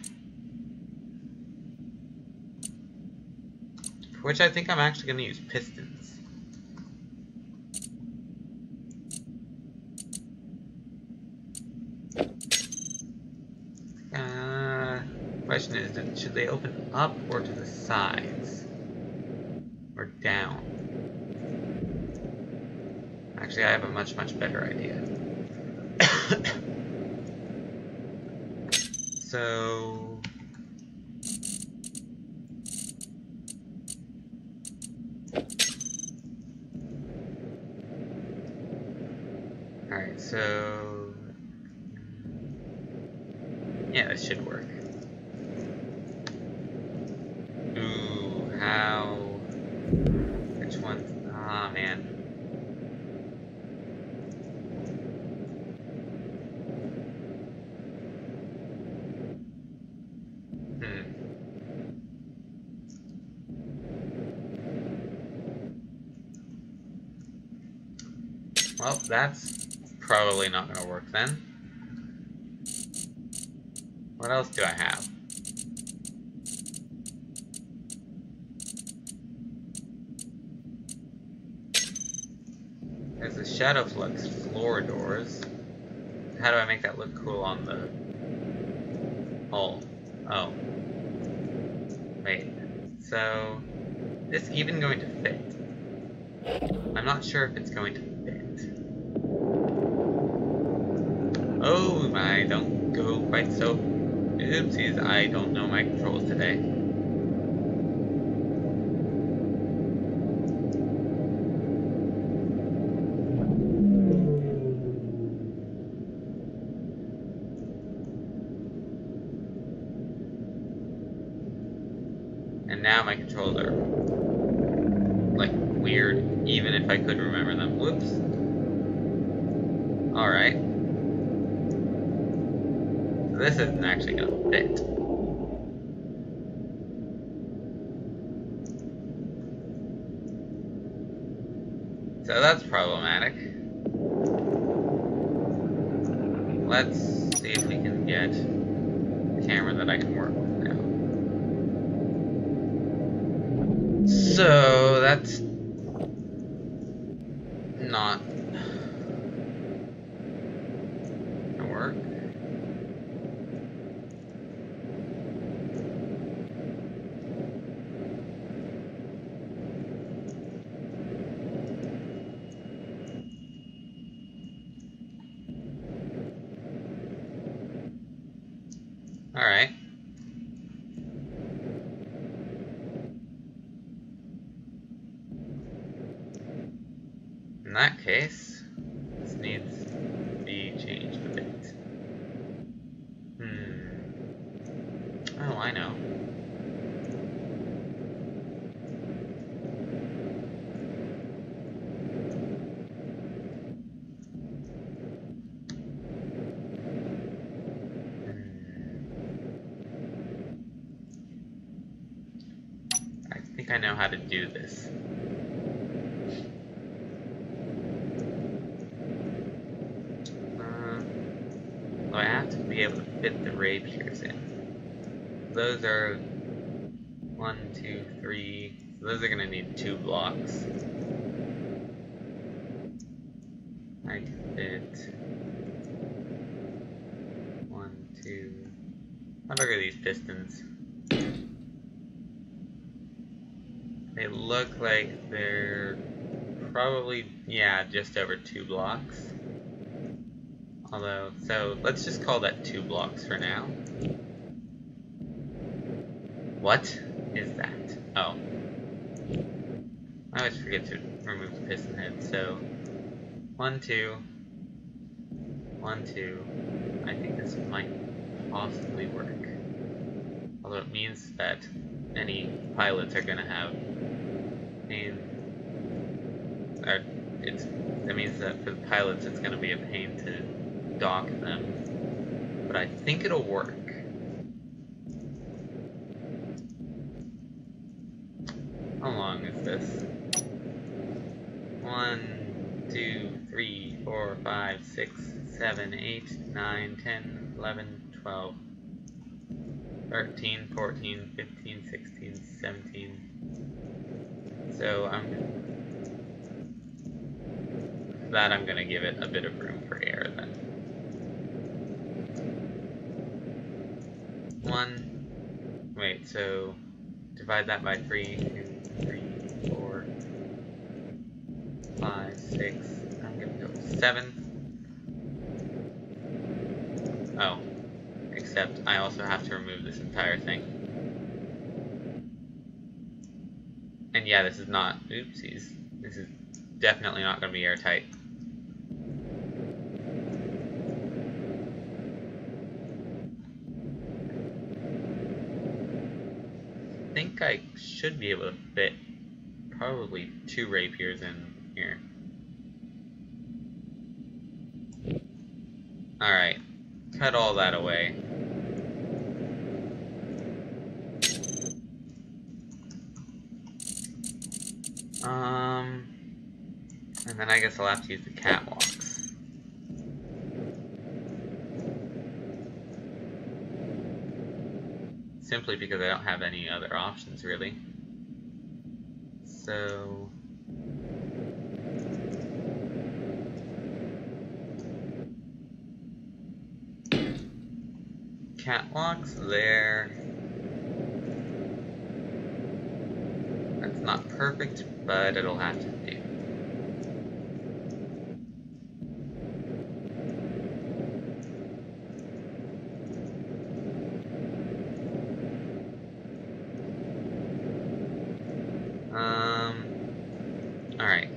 For which I think I'm actually going to use pistons. Question is, should they open up or to the sides? Or down? Actually, I have a much better idea. So... So yeah, this should work. Ooh, how? Which one's? Ah, man. Well, that's probably not gonna work then. What else do I have? There's the Shadow Flux floor doors. How do I make that look cool on the hull? Oh. Wait. So, is this even going to fit? I'm not sure if it's going to fit. Oh my, don't go quite so... Oopsies, I don't know my controls today. And now my controls are, like, weird, even if I could remember them. Whoops. Alright. So this isn't actually gonna fit. So that's problematic. Let's see if we can get a camera that I can work with now. So that's not gonna work. Alright. In that case, this needs to be changed a bit. Oh, I know. I think I know how to do this. I have to be able to fit the rapiers in. Those are 1, 2, 3. So those are gonna need 2 blocks. I can fit 1, 2. How big are these pistons? They look like they're probably, yeah, just over 2 blocks. Although, so let's just call that 2 blocks for now. What is that? Oh. I always forget to remove the piston head, so 1, 2, 1, 2. I think this might possibly work. Although it means that any pilots are gonna have pain. That means that for the pilots it's gonna be a pain to dock them. But I think it'll work. How long is this? 1, 2, 3, 4, 5, 6, 7, 8, 9, 10, 11, 12, 13, 14, 15, 16, 17. So I'm gonna give it a bit of room for air then. 1. Wait, so divide that by 3, 2, 3, 4, 5, 6. I'm gonna go 7. Oh, except I also have to remove this entire thing. And yeah, this is not, oopsies, this is definitely not going to be airtight. think I should be able to fit probably 2 rapiers in here. Alright, cut all that away. And then I guess I'll have to use the catwalks. Simply because I don't have any other options, really. So... catwalks there. That's not perfect, but it'll have to do. Alright.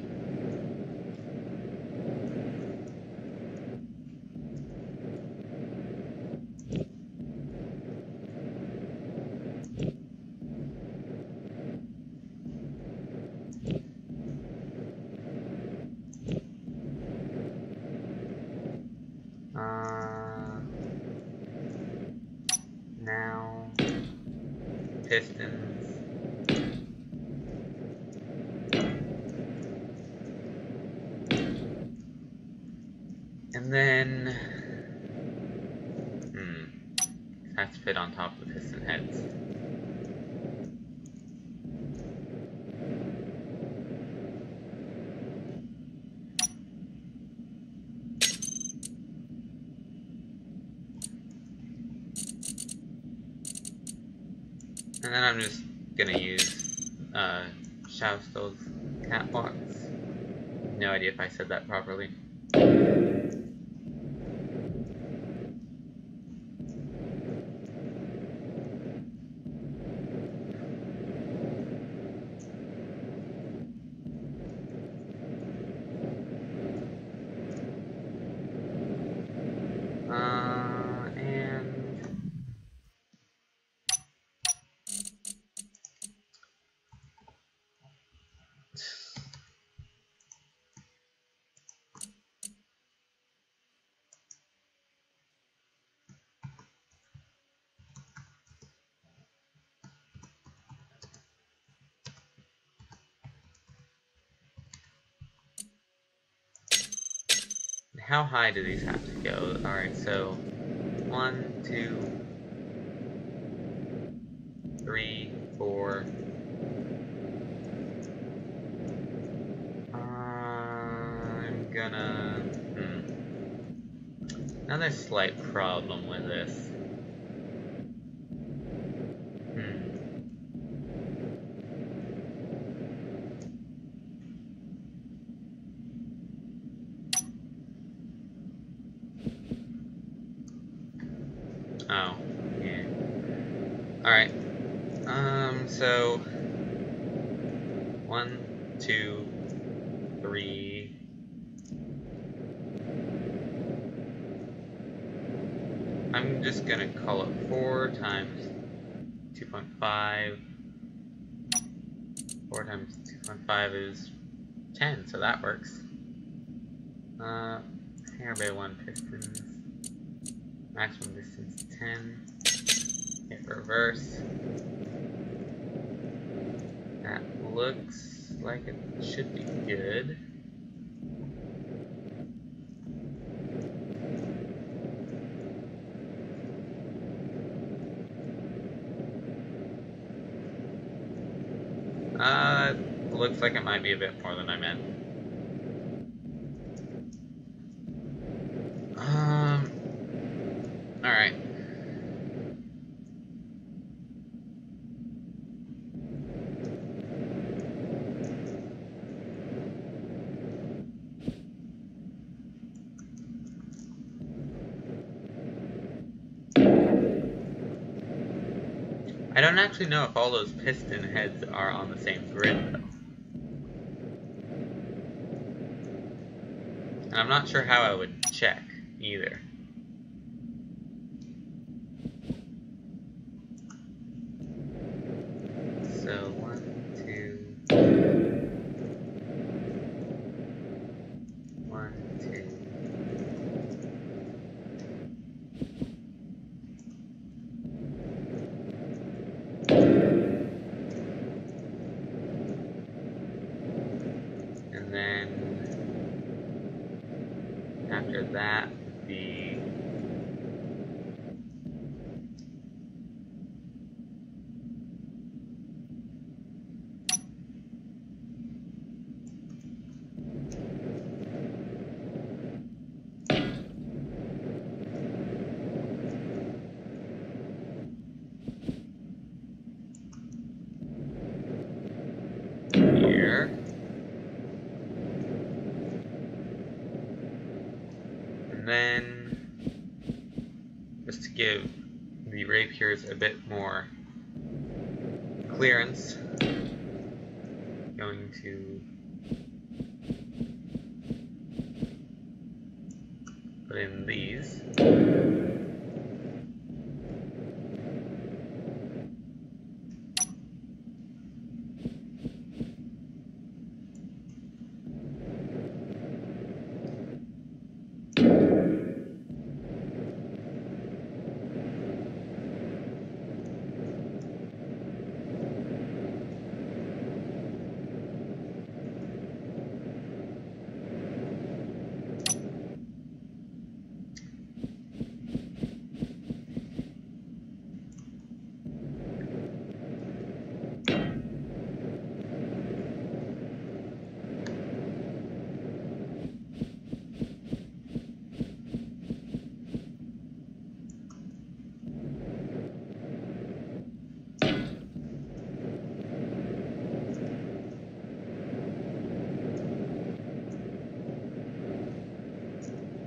Now, pistons. And then, it has to fit on top of the piston heads. And then I'm just gonna use Shoustle's catwalks. No idea if I said that properly. How high do these have to go? Alright, so 1, 2, 3, 4. I'm gonna... Another slight problem with this. Oh, yeah. Alright. So 1, 2, 3. I'm just gonna call it 4 times 2.5. 4 times 2.5 is 10, so that works. Hairbay 1 pistons. Maximum distance 10. Hit reverse. That looks like it should be good. Looks like it might be a bit more than I meant. Alright. I don't actually know if all those piston heads are on the same grid, though. And I'm not sure how I would check, either. that would be... here. And then, just to give the rapiers a bit more clearance, going to put in these.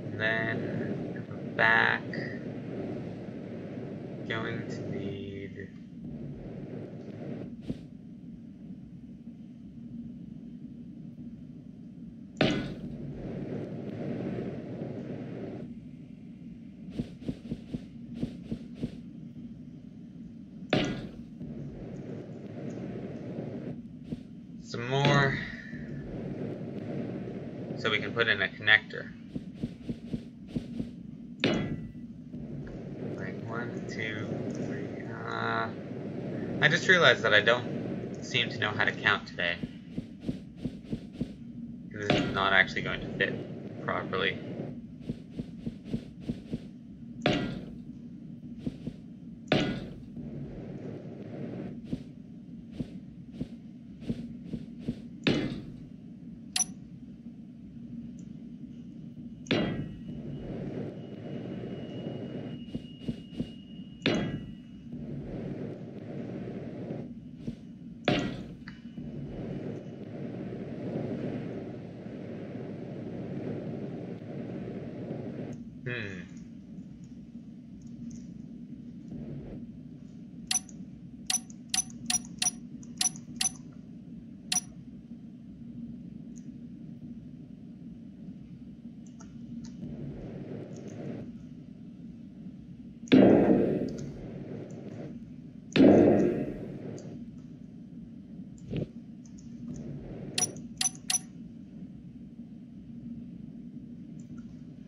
And then at the back, going to need some more so we can put in a connector. Like 1, 2, 3. I just realized that I don't seem to know how to count today. This is not actually going to fit properly.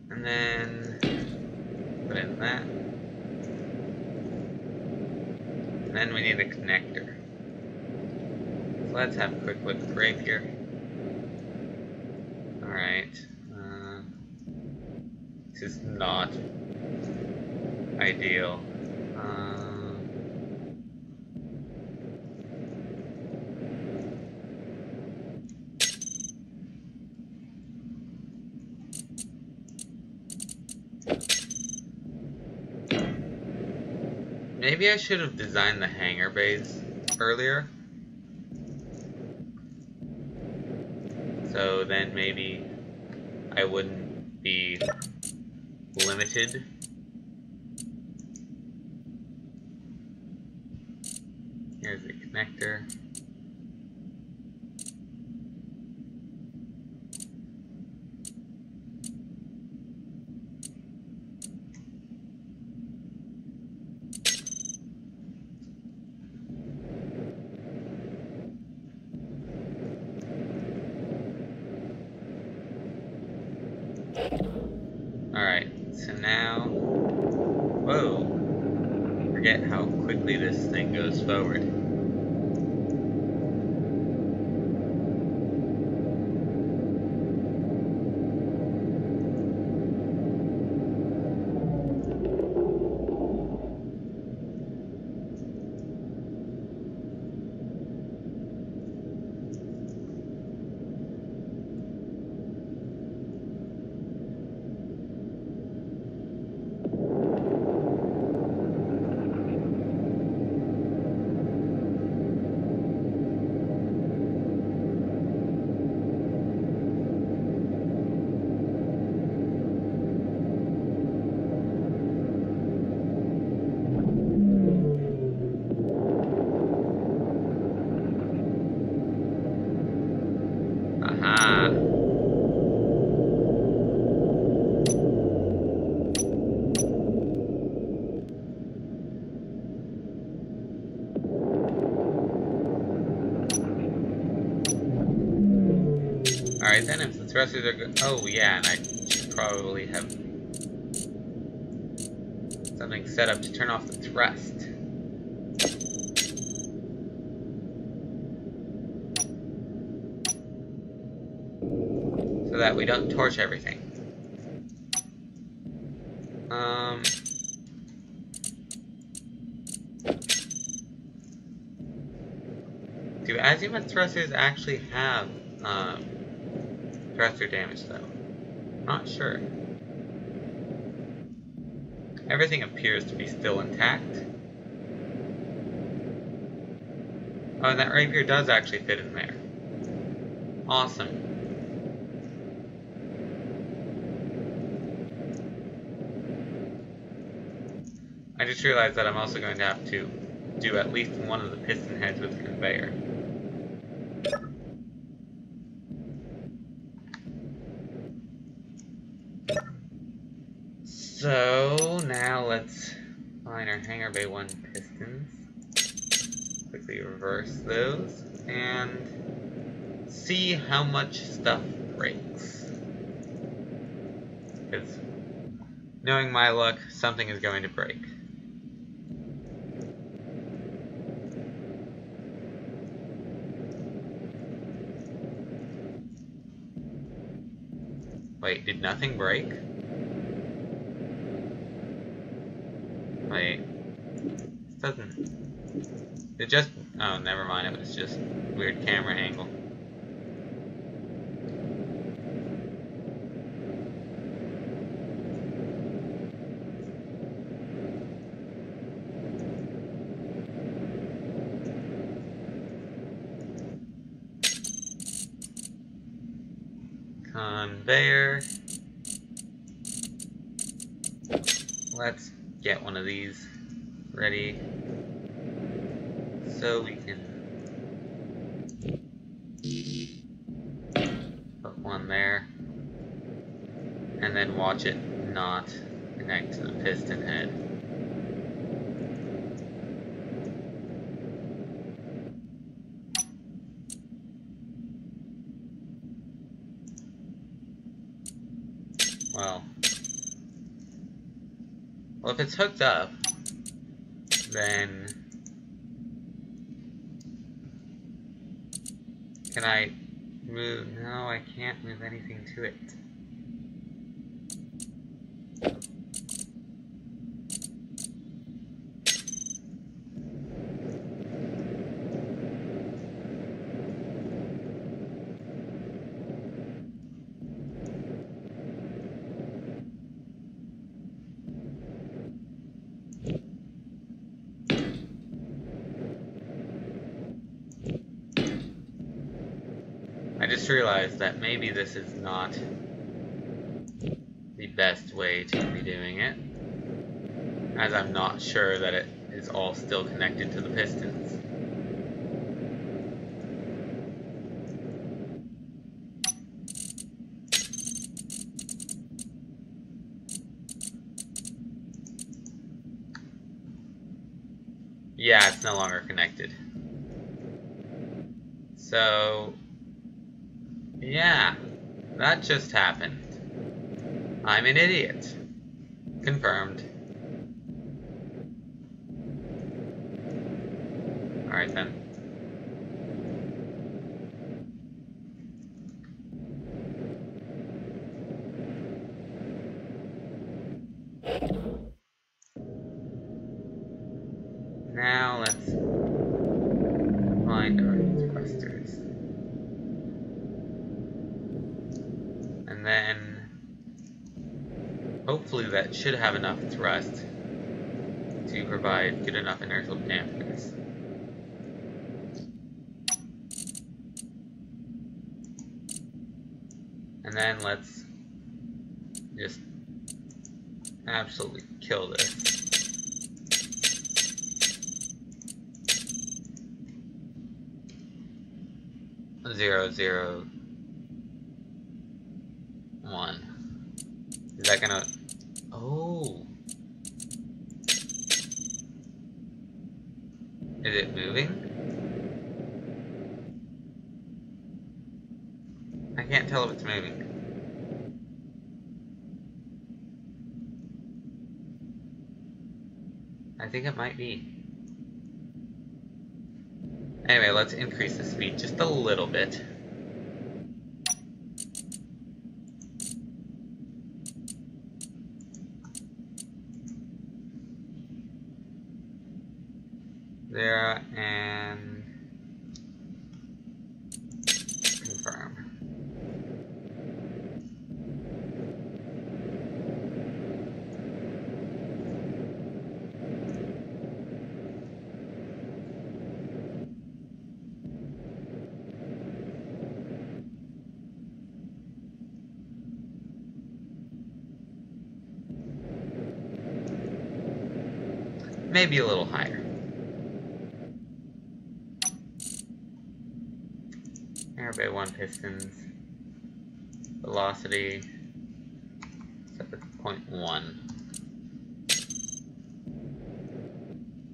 And then put in that. And then we need a connector. So let's have a quick look at the rapier. Alright. This is not ideal. Maybe I should have designed the hangar bays earlier. So then maybe I wouldn't be limited. Here's the connector. Alright, so now, whoa, forget how quickly this thing goes forward. Alright then, if the thrusters are good. Oh yeah, and I should probably have something set up to turn off the thrust. So that we don't torch everything. Do azimuth thrusters actually have thruster damage though? Not sure. Everything appears to be still intact. Oh, and that rapier does actually fit in there. Awesome. I just realized that I'm also going to have to do at least one of the piston heads with the conveyor. So now let's find our hangar bay 1 pistons. Quickly reverse those and see how much stuff breaks. Because knowing my luck, something is going to break. Wait, did nothing break? Wait. It doesn't... It just... Oh, never mind. It was just weird camera angle. Conveyor. Let's get one of these ready so we can put one there and then watch it not connect to the piston head. Well, if it's hooked up, then can I move? No, I can't move anything to it. I just realized that maybe this is not the best way to be doing it, as I'm not sure that it is all still connected to the pistons. Yeah, it's no longer connected. So, yeah, that just happened. I'm an idiot. Confirmed. Alright then. Now let's find our thrusters. And then hopefully that should have enough thrust to provide good enough inertial dampers. And then let's just absolutely kill this. Zero, zero, one. Is that gonna... Oh! Is it moving? I can't can't tell if it's moving. I think it might be. Anyway, let's increase the speed just a little bit. There, and confirm. Maybe a little higher. Airbay 1 pistons. Velocity set to 0.1.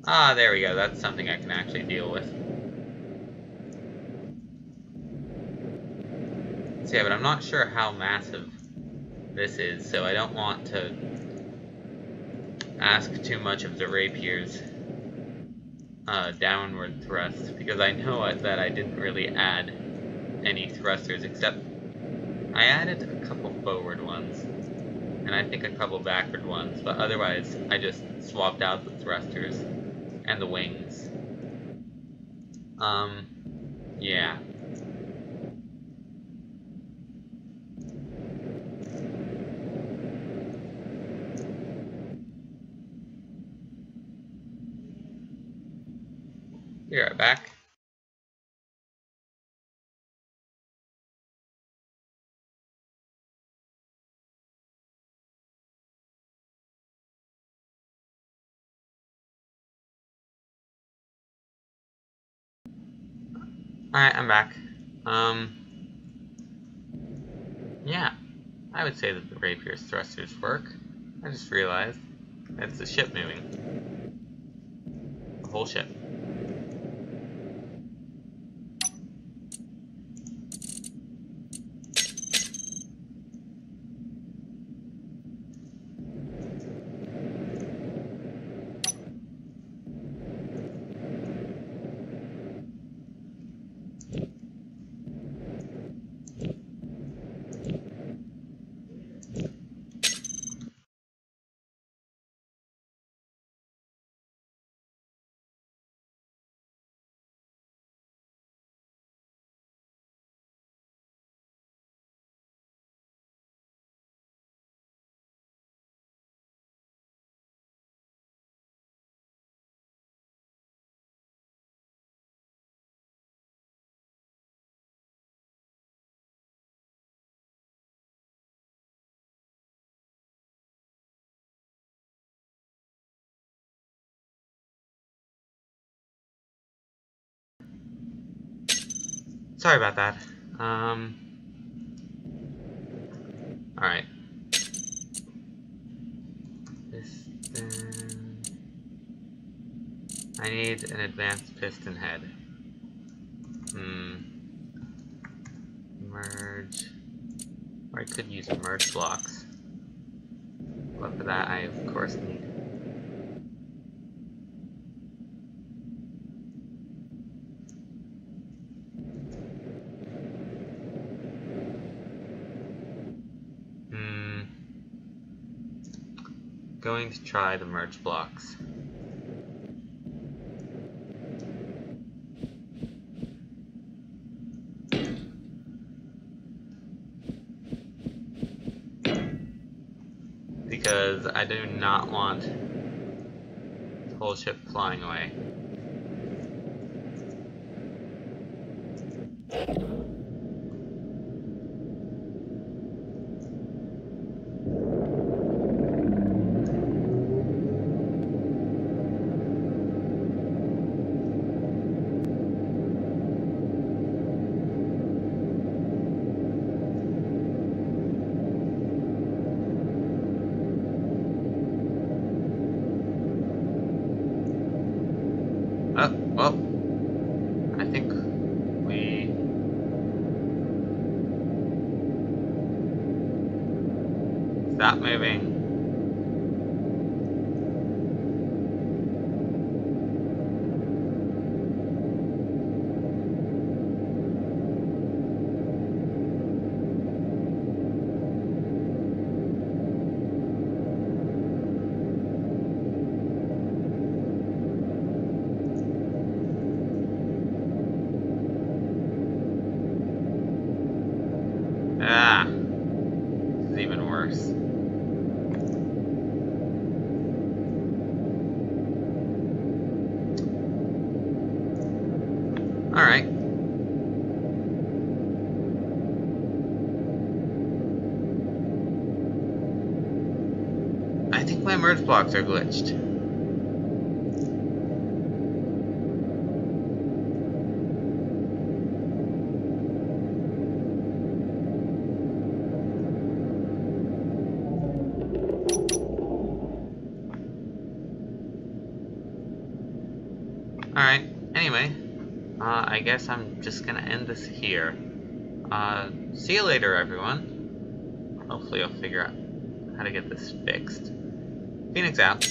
Ah, there we go. That's something I can actually deal with. So yeah, but I'm not sure how massive this is, so I don't want to ask too much of the Rapier's downward thrust, because I know that I didn't really add any thrusters, except I added a couple forward ones, and I think a couple backward ones, but otherwise I just swapped out the thrusters and the wings. Yeah. Be right back. Alright, I'm back. Yeah, I would say that the Rapier's thrusters work. I just realized it's the ship moving. The whole ship. Sorry about that. Alright. Piston. I need an advanced piston head. Merge. Or I could use merge blocks. But for that, I of course need. Going to try the merge blocks. Because I do not want the whole ship flying away. Well, I think we Stop moving. Ah, this is even worse. Alright. I think my merge blocks are glitched. Alright, anyway, I guess I'm just gonna end this here. See you later, everyone. Hopefully I'll figure out how to get this fixed. Phoenix out.